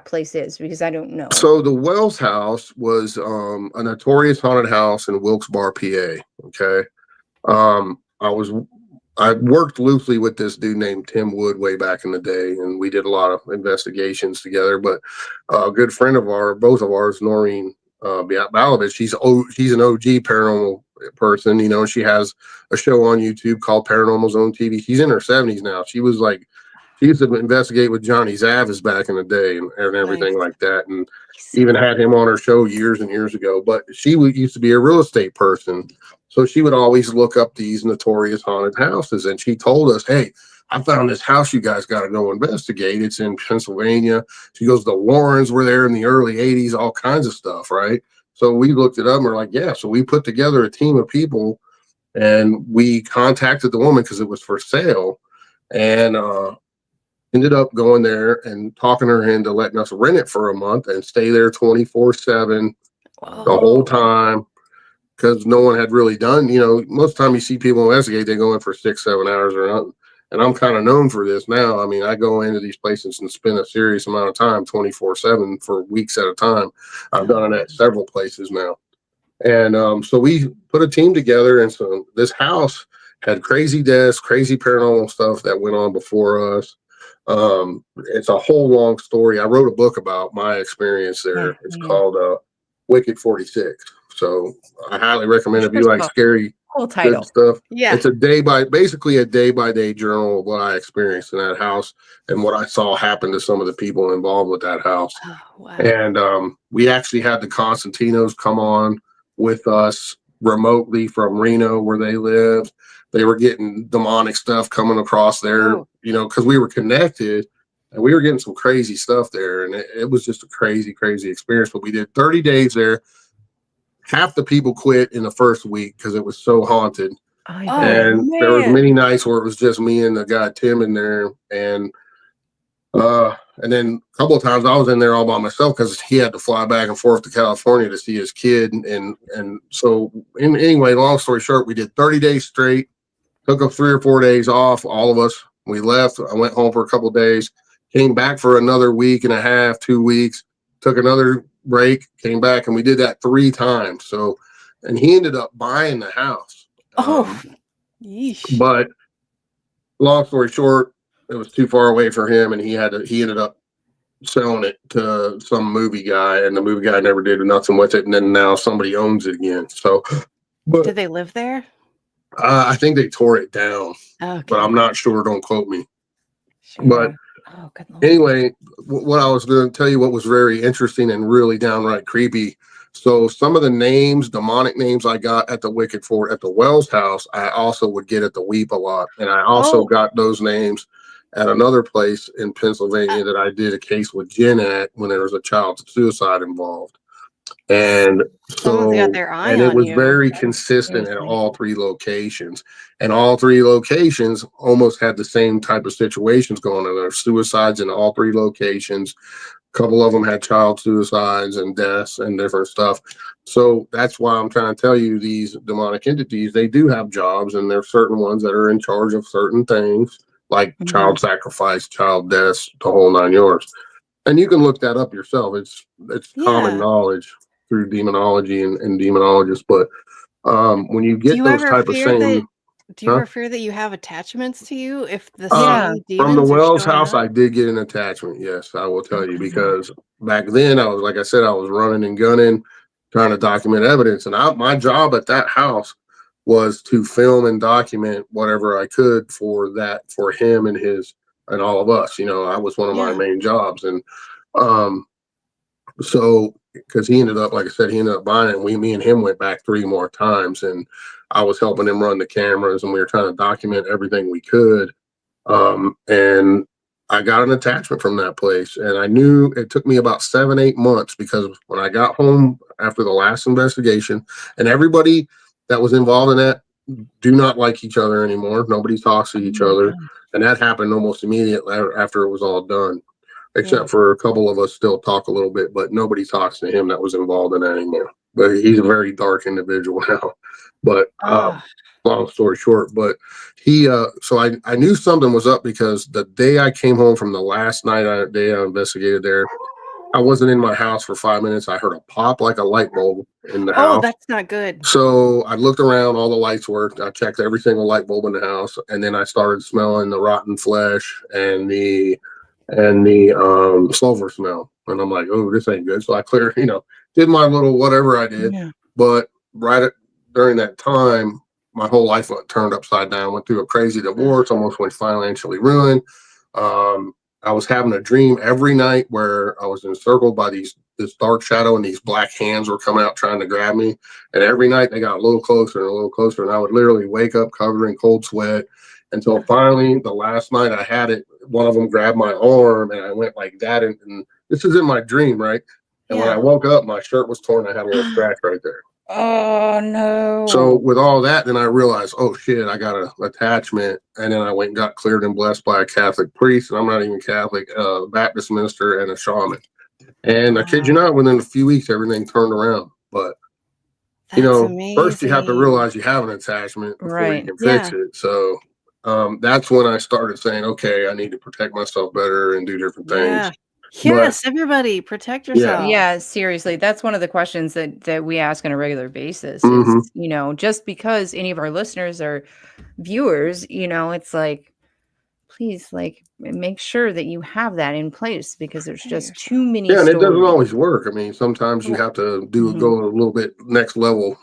place is? Because I don't know. So the Wells house was a notorious haunted house in Wilkes-Barre, PA. Okay. Um, I was I worked loosely with this dude named Tim Wood way back in the day, and we did a lot of investigations together. But a good friend of both of ours, Noreen Balovich, she's an OG paranormal person. She has a show on YouTube called Paranormal Zone TV. She's in her 70s now. She used to investigate with Johnny Zavis back in the day, and everything Nice. like that, and even had him on her show years and years ago. But she used to be a real estate person, so she would always look up these notorious haunted houses. And she told us, "Hey, I found this house. You guys got to go investigate. It's in Pennsylvania." She goes, "The Warrens were there in the early '80s, all kinds of stuff, right?" So we looked it up and we're like, "Yeah." So we put together a team of people, and we contacted the woman because it was for sale, and ended up going there and talking her into letting us rent it for a month and stay there 24/7 the whole Oh, time, because no one had really done, most of the time you see people investigate, they go in for 6, 7 hours or nothing. And I'm kind of known for this now. I mean, I go into these places and spend a serious amount of time 24/7 for weeks at a time. I've oh, done it at several places now. And so we put a team together. And so this house had crazy deaths, crazy paranormal stuff that went on before us. It's a whole long story. I wrote a book about my experience Yeah, there. It's yeah. called Wicked 46. So I highly recommend, if you First of like all, scary, whole good title. stuff. yeah. It's basically a day by day journal of what I experienced in that house and what I saw happen to some of the people involved with that house. Oh, wow. And we actually had the Constantinos come on with us remotely from Reno, where they lived. They were getting demonic stuff coming across there, Oh, because we were connected, and we were getting some crazy stuff there. And it was just a crazy, crazy experience. But we did 30 days there. Half the people quit in the first week because it was so haunted. I Oh, bet. And there was man. many nights where it was just me and the guy Tim in there, and then a couple of times I was in there all by myself because he had to fly back and forth to California to see his kid, and so anyway, long story short, we did 30 days straight. Took up 3 or 4 days off, all of us. We left. I went home for a couple of days, came back for another week and a half, 2 weeks, took another break, came back, and we did that 3 times. So, and he ended up buying the house. Oh, yeesh. But long story short, it was too far away for him, and he ended up selling it to some movie guy, and the movie guy never did nothing with it, and then now somebody owns it again. So, but Did they live there? I think they tore it down, Okay. but I'm not sure. Don't quote me. Sure. But Oh, good Lord. anyway, what I was going to tell you, what was very interesting and really downright creepy. So some of the names, demonic names I got at the Wicked Fort at the Wells house, I also would get at the Weep a lot. And I also Oh. got those names at another place in Pennsylvania that I did a case with Jen at when there was a child suicide involved. And Someone's got so, their eye and it on was you. very consistent at Seriously. all 3 locations. And all 3 locations almost had the same type of situations going on. There were suicides in all 3 locations. A couple of them had child suicides and deaths and different stuff. So that's why I'm trying to tell you, these demonic entities, they do have jobs, and there's certain ones that are in charge of certain things, like child sacrifice, child deaths, the whole 9 yards. And you can look that up yourself. It's common Yeah. knowledge through demonology and demonologists. But when you Do get you those ever type of fear that? same, Do you huh? ever fear that you have attachments to you if the Yeah. same From the demons are Wells showing house, up? I did get an attachment. Yes, I will tell you, Okay. because back then I was, like I said, I was running and gunning, trying to document evidence, and my job at that house was to film and document whatever I could for him and his and all of us. I was one of my Yeah. main jobs, and um, so because he ended up, like I said, he ended up buying it, and me and him went back 3 more times, and I was helping him run the cameras, and we were trying to document everything we could. And I got an attachment from that place, and I knew it took me about 7, 8 months, because when I got home after the last investigation, and everybody that was involved in that do not like each other anymore. Nobody talks to each Oh my other, God. and that happened almost immediately after it was all done. Yeah. Except for a couple of us still talk a little bit, but nobody talks to him that was involved in that anymore. But he's a very dark individual now. But Oh. long story short, but so I knew something was up, because the day I came home from the last day I investigated there, I wasn't in my house for 5 minutes. I heard a pop like a light bulb in the Oh, house. that's not good. So I looked around, all the lights worked. I checked every single light bulb in the house, and then I started smelling the rotten flesh and the sulfur smell. And I'm like, oh, this ain't good. So I did my little whatever I did. Yeah. But during that time, my whole life turned upside down. Went through a crazy divorce, almost went financially ruined. I was having a dream every night where I was encircled by this dark shadow, and these black hands were coming out trying to grab me. And every night they got a little closer and a little closer, and I would literally wake up covered in cold sweat, until finally the last night I had it. One of them grabbed my arm, and I went like that, and this is in my dream, right? And when I Yeah. woke up, my shirt was torn. I had a little scratch right there. Oh no. So with all that, then I realized, oh shit, I got an attachment. And then I went and got cleared and blessed by a Catholic priest, and I'm not even Catholic, Baptist minister and a shaman. And I kid you Wow. not, within a few weeks, everything turned around. But That's first you have to amazing. realize you have an attachment before you Right. can Yeah. fix it. So that's when I started saying, okay, I need to protect myself better and do different things. Yeah. But Yes, everybody, protect yeah, yourself. Yeah, seriously, that's one of the questions that we ask on a regular basis hmm is, just because any of our listeners or viewers, it's like, please, like, make sure that you have that in place, because there's Prepare just yourself. too many yeah, and it doesn't stories. always work. I mean, sometimes you Right. have to Mhm. go a little bit next level,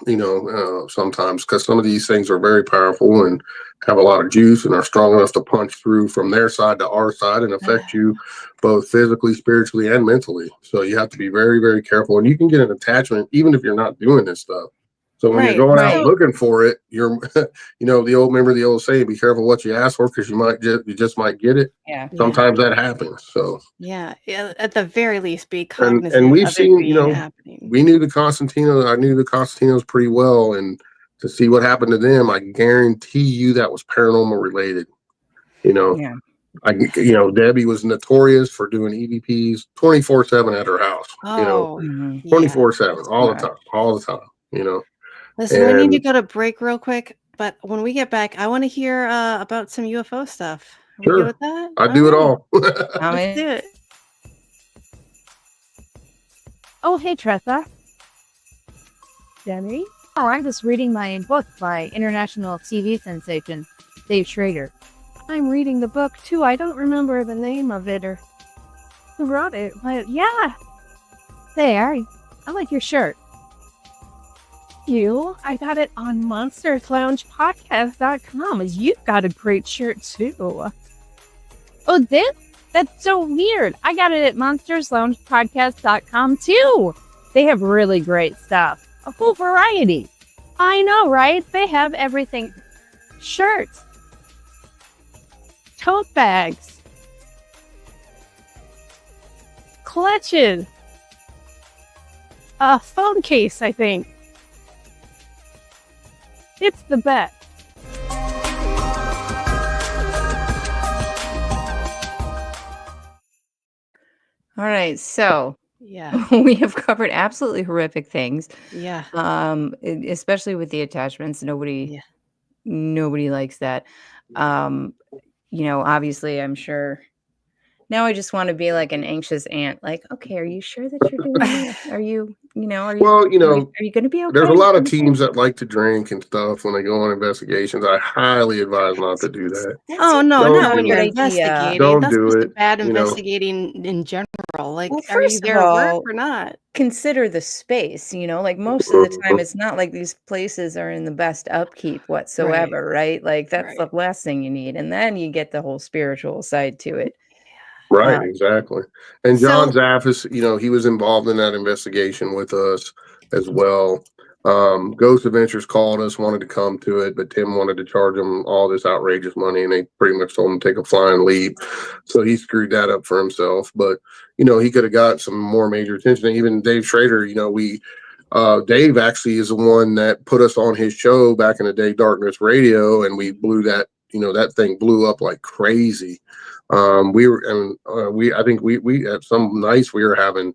sometimes, because some of these things are very powerful and have a lot of juice and are strong enough to punch through from their side to our side and affect you both physically, spiritually, and mentally. So you have to be very, very careful. And you can get an attachment even if you're not doing this stuff. So when you're Right. going out Right. looking for it, you're, remember the old saying, be careful what you ask for, because you just might get it. Yeah. Yeah. Sometimes that happens. So. Yeah. At the very least, be And cognizant we've of it seen, being happening. I knew the Constantinos pretty well, and to see what happened to them. I guarantee you that was paranormal related. You know, Yeah. Debbie was notorious for doing EVPs 24/7 at her house. Oh, Mhm. yeah. 24/7, all Right. the time. Listen, we need to And go to break real quick, but when we get back, I want to hear about some UFO stuff. Are we good sure, with that? I All do it right, all. I let's mean, do it. Oh, hey, Tressa. Jeni? Oh, I'm just reading my book by international TV sensation, Dave Schrader. I'm reading the book, too. I don't remember the name of it or who wrote it, but yeah. There, I like your shirt. You? I got it on monstersloungepodcast.com. You've got a great shirt, too. Oh, this? That's so weird. I got it at monstersloungepodcast.com, too. They have really great stuff. A full variety. I know, right? They have everything. Shirts. Tote bags. Clutches. A phone case, I think. It's the best. all right. So Yeah, we have covered absolutely horrific things, yeah, especially with the attachments. yeah. Nobody likes that. Um, obviously, I'm sure. Now I just want to be like an anxious aunt. Like, okay, are you sure that you're doing this? Are you, Well, are you going to be okay? there's a lot of teams that like to drink and stuff when they go on investigations. I highly advise not to do that. Oh, no, Don't not Not when a do you're good it. idea. investigating. Don't That's do just it. bad investigating in general. Like, Well, are you first of there to work all, or not? consider the space, like most of the time, Mhm. it's not like these places are in the best upkeep Right, whatsoever, right? Like that's right. the last thing you need. And then you get the whole spiritual side to it. Right, Uh, exactly. And John So, Zaffis, he was involved in that investigation with us as well. Ghost Adventures called us, wanted to come to it, but Tim wanted to charge him all this outrageous money, and they pretty much told him to take a flying leap. So he screwed that up for himself. But he could have got some more major attention. Even Dave Schrader, Dave actually is the one that put us on his show back in the day, Darkness Radio, and we blew that. That thing blew up like crazy. I think we at some nights we were having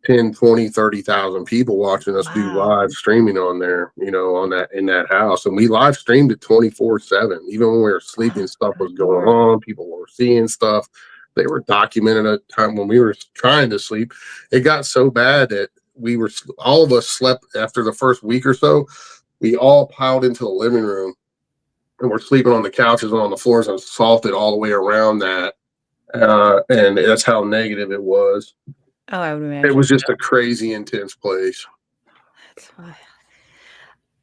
10, 20, 30,000 people watching us do wow. live streaming on there, in that house. And we live streamed it 24/7. Even when we were sleeping, Oh, stuff was good going Lord. on. People were seeing stuff. They were documenting a time when we were trying to sleep. It got so bad that all of us slept after the first week or so. We all piled into the living room and we're sleeping on the couches and on the floors and salted all the way around that. And that's how negative it was. oh, I would It imagine was just so. a crazy intense place. That's why.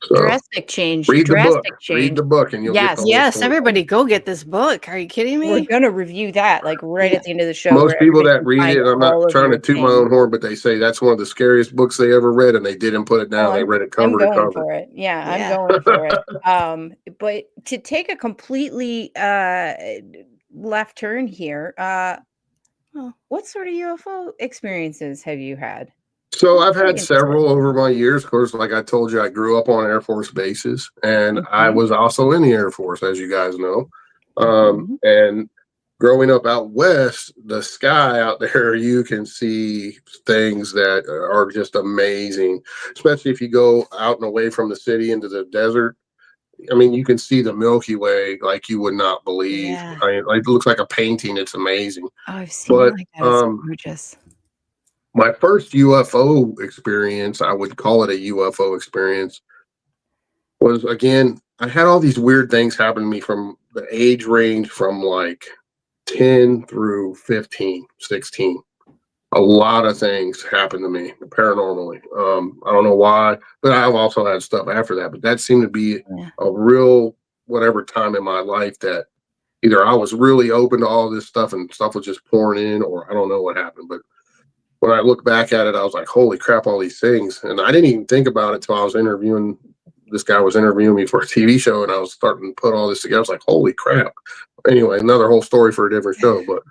So Drastic change. read the book. Drastic Read change. the book and you'll get the Yes. whole Yes, story. everybody go get this book. Are you kidding We're me? going to review that like right Yeah. at the end of the show Most where people everybody that can read find it, I'm all not of trying to your toot my things. own horn, but they say that's one of the scariest books they ever read, and they didn't put it down. Oh, They read it I'm cover to going cover. for it. Yeah, I'm Yeah. going for it. But to take a completely left turn here, Oh, what sort of UFO experiences have you had? So I'm I've pretty had interested. several over my years. Of course, like I told you, I grew up on Air Force bases, and I Mhm, was also in the Air Force, as you guys know. mhm. And growing up out west, the sky out there, you can see things that are just amazing, especially if you go out and away from the city into the desert. I mean, you can see the Milky Way like you would not believe. yeah. Like, it looks like a painting. It's amazing. Oh, I've seen it But like that. It's gorgeous. my first UFO experience, I would call it a UFO experience, was again, I had all these weird things happen to me from the age range from like 10 through 15, 16. A lot of things happened to me paranormally. I don't know why, but I've also had stuff after that. But that seemed to be Yeah. a real whatever time in my life that either I was really open to all this stuff and stuff was just pouring in, or I don't know what happened. But when I look back at it, I was like, holy crap, all these things. And I didn't even think about it till I was interviewing. This guy was interviewing me for a TV show, and I was starting to put all this together. I was like, holy crap. Anyway, another whole story for a different show. But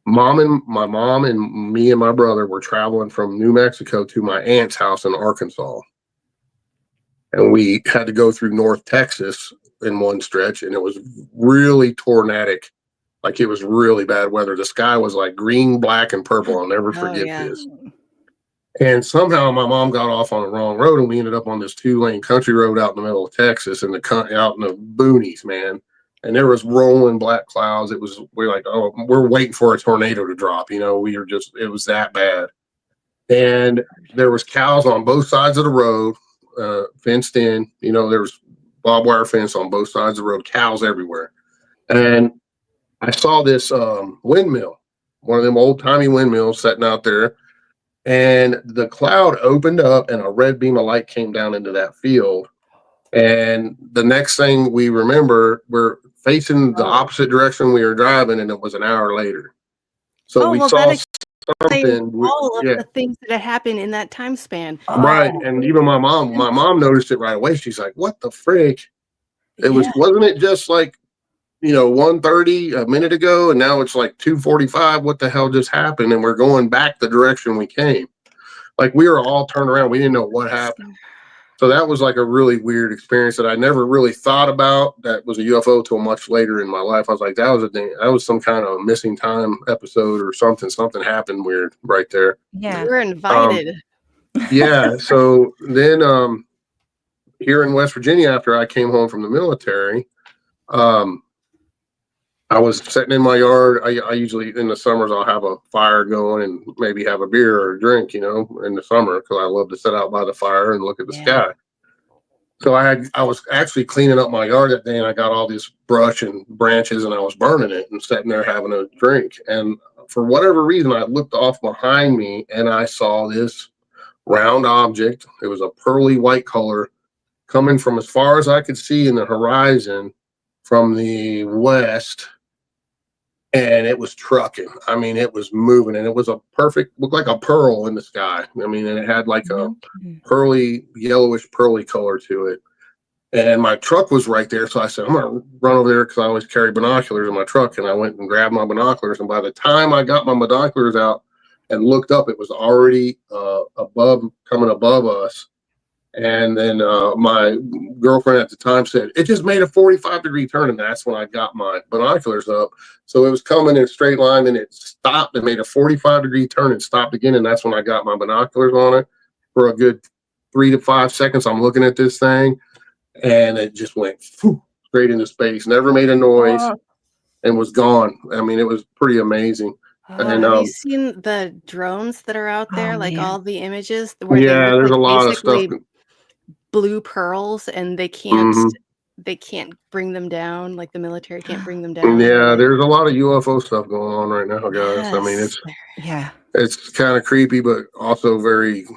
my mom and me and my brother were traveling from New Mexico to my aunt's house in Arkansas. and we had to go through North Texas in one stretch, and it was really tornadic. Like it was really bad weather. The sky was like green, black, and purple. I'll never forget this. And somehow my mom got off on the wrong road, and we ended up on this 2-lane country road out in the middle of Texas, and out in the boonies, man. And there was rolling black clouds. We're like, oh, we're waiting for a tornado to drop. You know, it was that bad. And there was cows on both sides of the road, fenced in. You know, there was barbed wire fence on both sides of the road, cows everywhere. And I saw this windmill, one of them old timey windmills sitting out there. And the cloud opened up and a red beam of light came down into that field. And the next thing we remember, we're facing the opposite direction we were driving, and it was an hour later. So we saw something. All of the things that had happened in that time span. Right. And even my mom noticed it right away. She's like, what the frick? Wasn't it just like, 1:30 a minute ago, and now it's like 2:45. What the hell just happened? And we're going back the direction we came. Like we were all turned around. We didn't know what happened. So that was like a really weird experience that I never really thought about. That was a UFO till much later in my life. I was like, that was some kind of missing time episode or something. Something happened weird right there. Yeah, you were invited. Yeah. So then, here in West Virginia, after I came home from the military, I was sitting in my yard. I usually in the summers I'll have a fire going and maybe have a beer or a drink, in the summer, because I love to sit out by the fire and look at the sky. So I was actually cleaning up my yard that day, and I got all this brush and branches, and I was burning it and sitting there having a drink. And for whatever reason, I looked off behind me and I saw this round object. It was a pearly white color coming from as far as I could see in the horizon from the west. And it was trucking. I mean, it was moving, and it was looked like a pearl in the sky. I mean, and it had like a pearly, yellowish, pearly color to it. And my truck was right there. So I said, I'm going to run over there, because I always carry binoculars in my truck. And I went and grabbed my binoculars. And by the time I got my binoculars out and looked up, it was already coming above us. And then my girlfriend at the time said, it just made a 45-degree turn. And that's when I got my binoculars up. So it was coming in a straight line, and it stopped and made a 45-degree turn and stopped again. And that's when I got my binoculars on it for a good 3 to 5 seconds. I'm looking at this thing, and it just went straight into space, never made a noise, and was gone. I mean, it was pretty amazing. And have you seen the drones that are out there? All the images where there's a lot of stuff. Blue pearls, and they can't bring them down. Like the military can't bring them down. Yeah, there's a lot of UFO stuff going on right now, guys. Yes. I mean, it's kind of creepy, but also very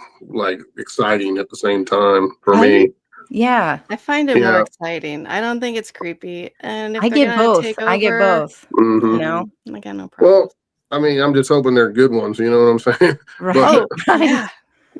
exciting at the same time for me. Yeah, I find it more exciting. I don't think it's creepy. And if I get both. I get both. Mm-hmm. I got no problem. Well, I mean, I'm just hoping they're good ones. You know what I'm saying? Right. Right.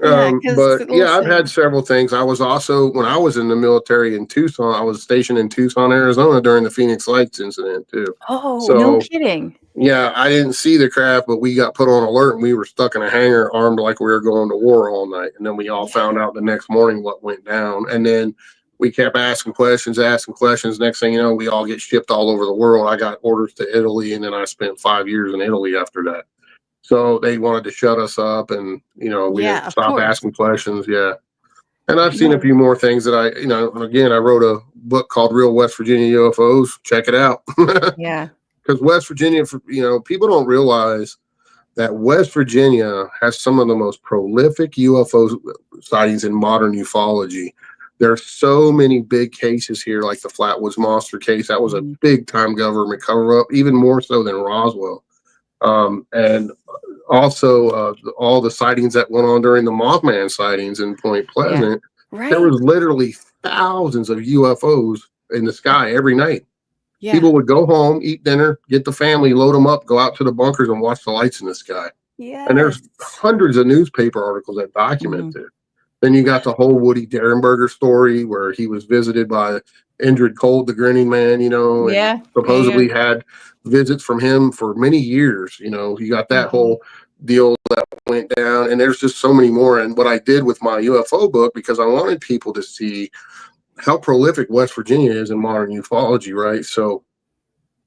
I've had several things. I was also, when I was in the military in Tucson, I was stationed in Tucson, Arizona during the Phoenix Lights incident too. Oh, no kidding. Yeah, I didn't see the craft, but we got put on alert, and we were stuck in a hangar armed like we were going to war all night. And then we all found out the next morning what went down. And then we kept asking questions. Next thing you know, we all get shipped all over the world. I got orders to Italy, and then I spent 5 years in Italy after that. So they wanted to shut us up, and, we had to stop asking questions. Yeah. And I've seen a few more things that again, I wrote a book called Real West Virginia UFOs. Check it out. Yeah. Because West Virginia, people don't realize that West Virginia has some of the most prolific UFO sightings in modern ufology. There are so many big cases here, like the Flatwoods Monster case. That was a big time government cover up, even more so than Roswell. And also all the sightings that went on during the Mothman sightings in Point Pleasant. Yeah. Right. There was literally thousands of UFOs in the sky every night. Yeah. People would go home, eat dinner, get the family, load them up, go out to the bunkers and watch the lights in the sky. Yeah. And there's hundreds of newspaper articles that document it. Then you got the whole Woody Derenberger story, where he was visited by Indrid Cold, the Grinning Man, and Yeah. supposedly had visits from him for many years. You got that whole deal that went down, and there's just so many more. And what I did with my UFO book, because I wanted people to see how prolific West Virginia is in modern ufology, right? So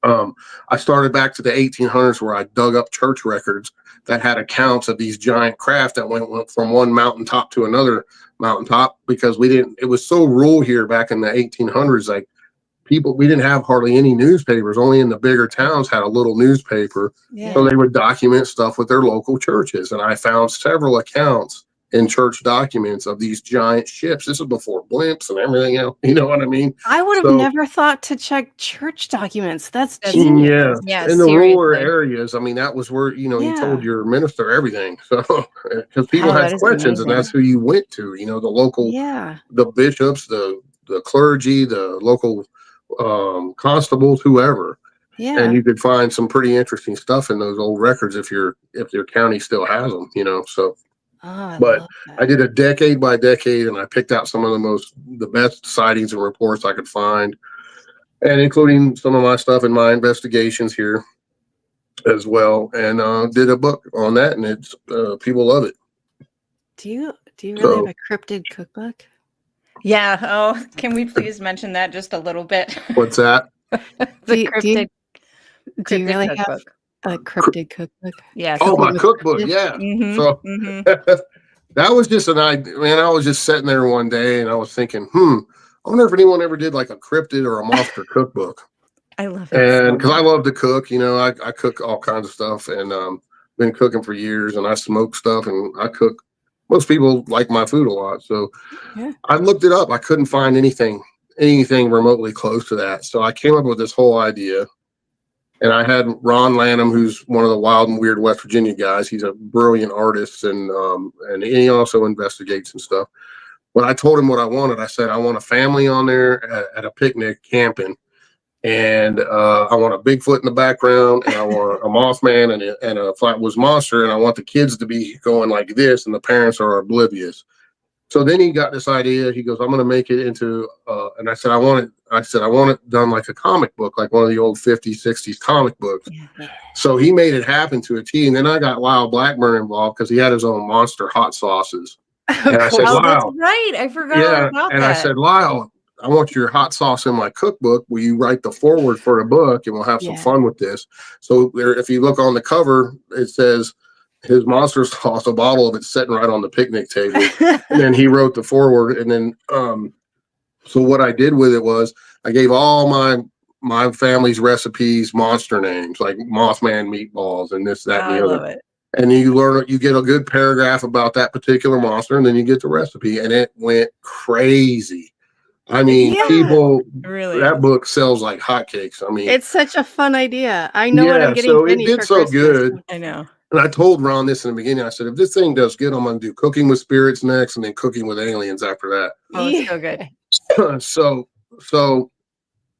I started back to the 1800s where I dug up church records that had accounts of these giant craft that went from one mountaintop to another mountaintop, because it was so rural here back in the 1800s. Like, we didn't have hardly any newspapers. Only in the bigger towns had a little newspaper. So they would document stuff with their local churches. And I found several accounts in church documents of these giant ships. This is before blimps and everything else. You know what I mean? I would have So, never thought to check church documents. That's Yeah. genius. Yeah, in the rural seriously. areas, I mean, that was where, you Yeah. told your minister everything. So, because people Oh, had that is questions, and amazing. that's who you went to, the local, the bishops, the clergy, the local constables, whoever. And you could find some pretty interesting stuff in those old records if your county still has them, so. But I did a decade by decade, and I picked out some of the best sightings and reports I could find, and including some of my stuff in my investigations here as well, and did a book on that, and it's people love it. Do you really have a cryptid cookbook? Yeah. Oh, can we please mention that just a little bit? What's that? Do you really have a cryptid cookbook? Yes. Oh, my cookbook. Yeah. So that was just an idea, man. I was just sitting there one day and I was thinking, I wonder if anyone ever did like a cryptid or a monster cookbook. I love it. And because I love to cook, I cook all kinds of stuff, and been cooking for years, and I smoke stuff, and I cook. Most people like my food a lot, so I looked it up. I couldn't find anything remotely close to that. So I came up with this whole idea, and I had Ron Lanham, who's one of the wild and weird West Virginia guys. He's a brilliant artist, and he also investigates and stuff. When I told him what I wanted, I said I want a family on there at a picnic camping. And I want a Bigfoot in the background, and I want a Mothman and a Flatwoods Monster, and I want the kids to be going like this, and the parents are oblivious. So then he got this idea. He goes, "I'm going to make it into," and I said, "I want it done like a comic book, like one of the old 50s, 60s comic books." So he made it happen to a T. And then I got Lyle Blackburn involved because he had his own monster hot sauces. And I said, Oh, that's "Lyle, right. I forgot about and that. I said, Lyle, I want your hot sauce in my cookbook. Will you write the foreword for the book, and we'll have some fun with this?" So there, if you look on the cover, it says his monster sauce, a bottle of it sitting right on the picnic table. And then he wrote the foreword. And then, so what I did with it was I gave all my family's recipes monster names, like Mothman meatballs and this, that, and the other. Love it. And you get a good paragraph about that particular monster, and then you get the recipe, and it went crazy. I mean, people, really, that book sells like hotcakes. I mean, it's such a fun idea. I know what I'm getting. So Jeni it did for so Christmas. good. I know. And I told Ron this in the beginning. I said, if this thing does good, I'm going to do Cooking with Spirits next, and then Cooking with Aliens after that. Oh, it's so good. So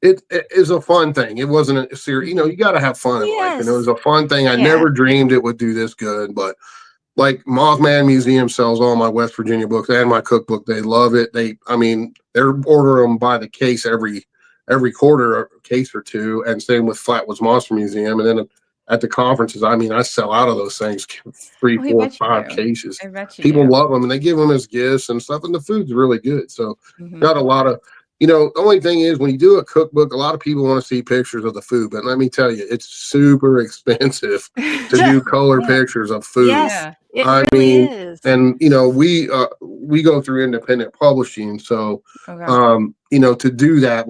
it is a fun thing. It wasn't a serious, you got to have fun in life. And it was a fun thing. I never dreamed it would do this good, but like Mothman Museum sells all my West Virginia books and my cookbook. They love it. They're ordering them by the case every quarter, a case or two. And same with Flatwoods Monster Museum. And then at the conferences, I sell out of those things, 3, 4, 5 cases. People love them, and they give them as gifts and stuff. And the food's really good. So got a lot of, the only thing is when you do a cookbook, a lot of people want to see pictures of the food. But let me tell you, it's super expensive to do color pictures of food. Yes, it really is. And we go through independent publishing, so to do that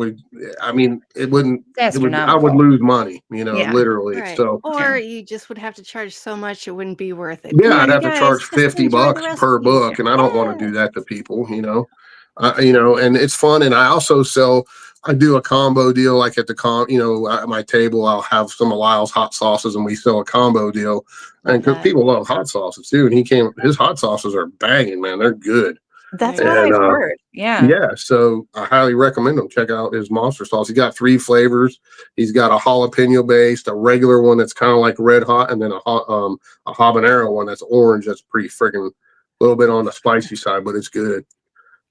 it wouldn't. I would lose money, literally. Right. So or you just would have to charge so much it wouldn't be worth it. Yeah, I'd have to charge $50 per book, and I don't want to do that to people. And it's fun. And I also I do a combo deal, like at at my table, I'll have some of Lyle's hot sauces, and we sell a combo deal. And because people love hot sauces too, and his hot sauces are banging, man. They're good. That's what I've heard. Yeah. Yeah. So I highly recommend them. Check out his monster sauce. He's got 3 flavors. He's got a jalapeno based, a regular one that's kind of like red hot, and then a habanero one that's orange. That's pretty freaking a little bit on the spicy side, but it's good.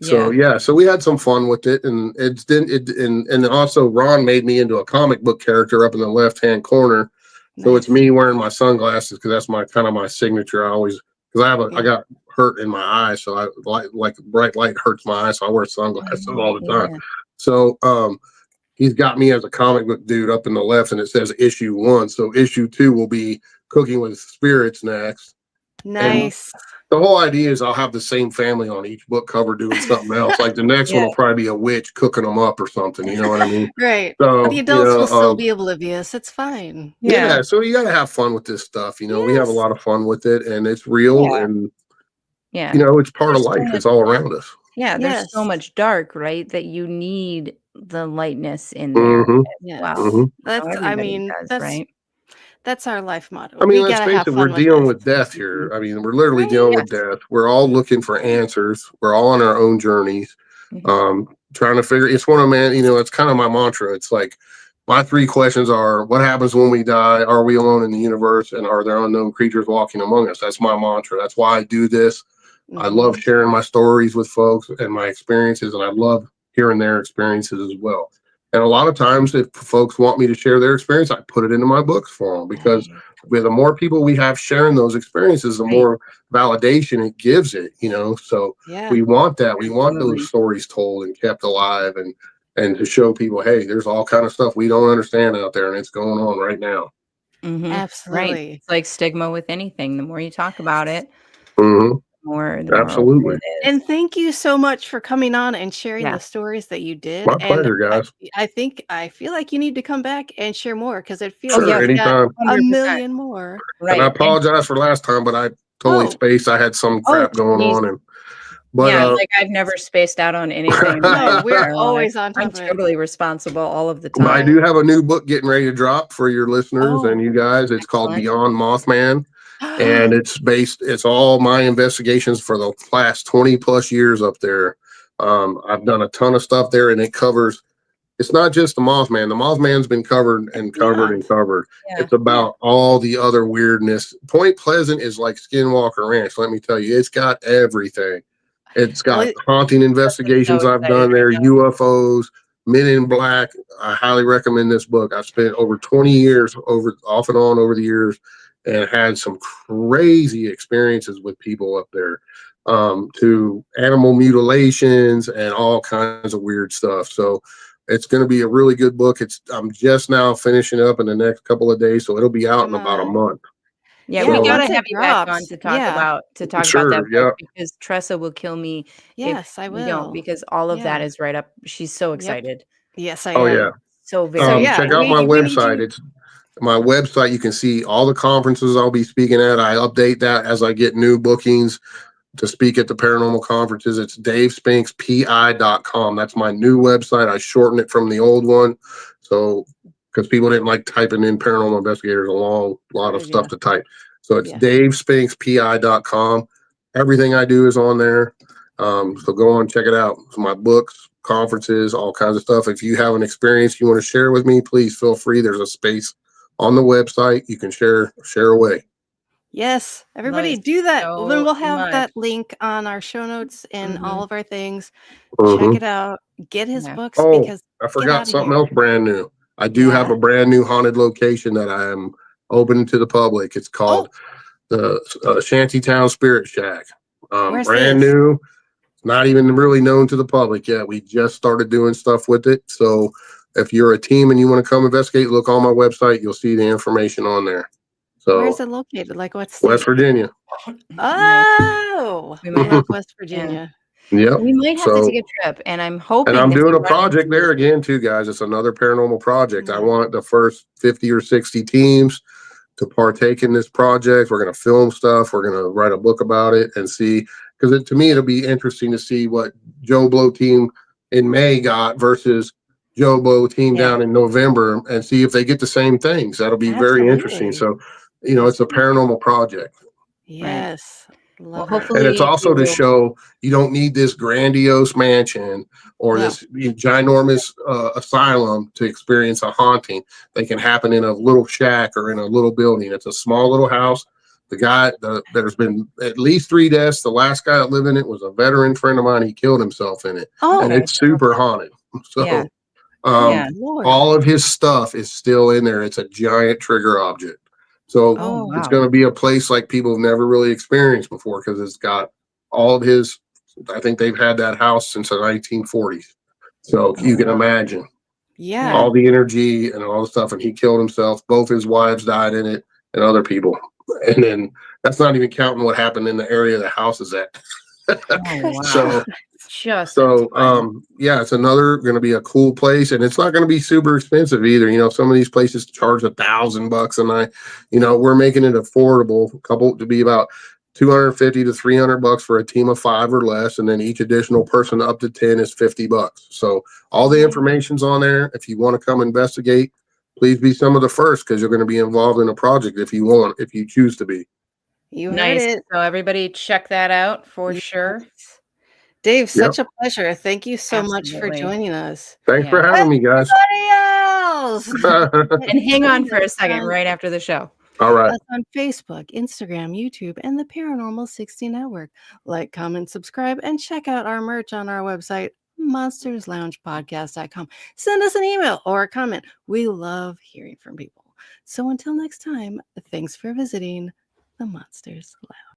So so we had some fun with it, and and also Ron made me into a comic book character up in the left hand corner. So it's Nice. me wearing my sunglasses because that's my kind of my signature. I always because I got hurt in my eye, so I like bright light hurts my eyes, so I wear sunglasses all the time. So he's got me as a comic book dude up in the left, and it says issue 1. So issue 2 will be Cooking with Spirits next. Nice. And the whole idea is I'll have the same family on each book cover doing something else. Like the next one will probably be a witch cooking them up or something. You know what I mean? Right. So The adults will still be oblivious. It's fine. Yeah. So you got to have fun with this stuff. You know, we have a lot of fun with it, and it's real, and you know, it's part of life. It's all around us. Yeah, there's so much dark, right? That you need the lightness in there as well. I mean, that's our life motto. I mean, we let's gotta face have it, fun we're dealing with this. death here. I mean, we're literally dealing with death. We're all looking for answers. We're all on our own journeys. Trying to figure it's one of you know, it's kind of my mantra. It's like my 3 questions are: what happens when we die? Are we alone in the universe? And are there unknown creatures walking among us? That's my mantra. That's why I do this. I love sharing my stories with folks and my experiences, and I love hearing their experiences as well. And a lot of times, if folks want me to share their experience, I put it into my books for them, because with the more people we have sharing those experiences, the more validation it gives it, you know. So we want that. We want those stories told and kept alive, and to show people, hey, there's all kind of stuff we don't understand out there, and it's going on right now. Absolutely. Right. It's like stigma with anything. The more you talk about it, the more Absolutely. open it is. And thank you so much for coming on and sharing the stories that you did. My pleasure, guys. I feel like you need to come back and share more, because it feels Sure, like you've got anytime. 1,000,000 more. And I apologize for last time, but I totally spaced. I had some crap going on, but like I've never spaced out on anything. No, we're always on top I'm of it. totally responsible all of the time. I do have a new book getting ready to drop for your listeners and you guys. It's called Beyond Mothman. And it's all my investigations for the last 20 plus years up there. I've done a ton of stuff there, and it covers, it's not just the Mothman. The Mothman's been covered and covered and covered. It's about all the other weirdness. Point Pleasant is like Skinwalker Ranch. Let me tell you, it's got everything. It's got haunting investigations I've done there, UFOs, Men in Black. I highly recommend this book. I've spent over 20 years off and on over the years, and had some crazy experiences with people up there, to animal mutilations and all kinds of weird stuff. So it's going to be a really good book. I'm just now finishing up in the next couple of days, so it'll be out in about a month. Yeah, we gotta have you back on to talk about that book, because Tressa will kill me. Yes, if I we will. don't, because all of that is right up. She's so excited. Yes, I am. Yeah. So very. Check out my website. It's my website. You can see all the conferences I'll be speaking at. I update that as I get new bookings to speak at the paranormal conferences. It's DaveSpinksPI.com. That's my new website. I shortened it from the old one, so because people didn't like typing in paranormal investigators, a lot of stuff to type. So it's DaveSpinksPI.com. Everything I do is on there. So go on, check it out. It's my books, conferences, all kinds of stuff. If you have an experience you want to share with me, please feel free. There's a space on the website. You can share away. Yes, everybody do that. Then we'll have that link on our show notes and all of our things. Check it out. Get his books, because I forgot something else brand new. I do have a brand new haunted location that I am opening to the public. It's called the Shantytown Spirit Shack. Brand new. Not even really known to the public yet. We just started doing stuff with it. So if you're a team and you want to come investigate, look on my website. You'll see the information on there. So where is it located? Like what state? West Virginia. Oh, we might like West Virginia. Yeah. We might have to take a trip, and I'm hoping. And I'm doing a project there again too, guys. It's another paranormal project. I want the first 50 or 60 teams to partake in this project. We're going to film stuff. We're going to write a book about it and see, because to me, it'll be interesting to see what Joe Blow team in May got versus Joe Blow team down in November, and see if they get the same things. That'll be very interesting. So, you know, it's a paranormal project. Yes. Well, hopefully, and it's also to show you don't need this grandiose mansion or this ginormous asylum to experience a haunting. They can happen in a little shack or in a little building. It's a small little house There's been at least 3 deaths. The last guy that lived in it was a veteran friend of mine. He killed himself in it, Oh, and Okay. it's super haunted. So, Yeah. um, Lord. all of his stuff is still in there. It's a giant trigger object. So Oh, it's wow. going to be a place like people have never really experienced before because it's got all of his. I think they've had that house since the 1940s. So you can imagine yeah. all the energy and all the stuff. And he killed himself. Both his wives died in it, and other people. And then that's not even counting what happened in the area the house is at. Oh, wow. So Just yeah, it's another going to be a cool place, and it's not going to be super expensive either. Some of these places charge $1,000 a night. We're making it affordable. A couple to be about $250 to $300 for a team of 5 or less, and then each additional person up to 10 is $50. So all the information's on there. If you want to come investigate, please be some of the first because you're going to be involved in a project if you choose to be. You heard nice. it. So everybody check that out for Yes. sure. Dave, Yep. such a pleasure. Thank you so much for Absolutely. joining us. Thanks for having me, guys. Everybody else. And hang on for a second right after the show. All right. Us on Facebook, Instagram, YouTube, and the Paranormal 60 Network. Like, comment, subscribe, and check out our merch on our website, monstersloungepodcast.com. Send us an email or a comment. We love hearing from people. So until next time, thanks for visiting the Monsters Lounge.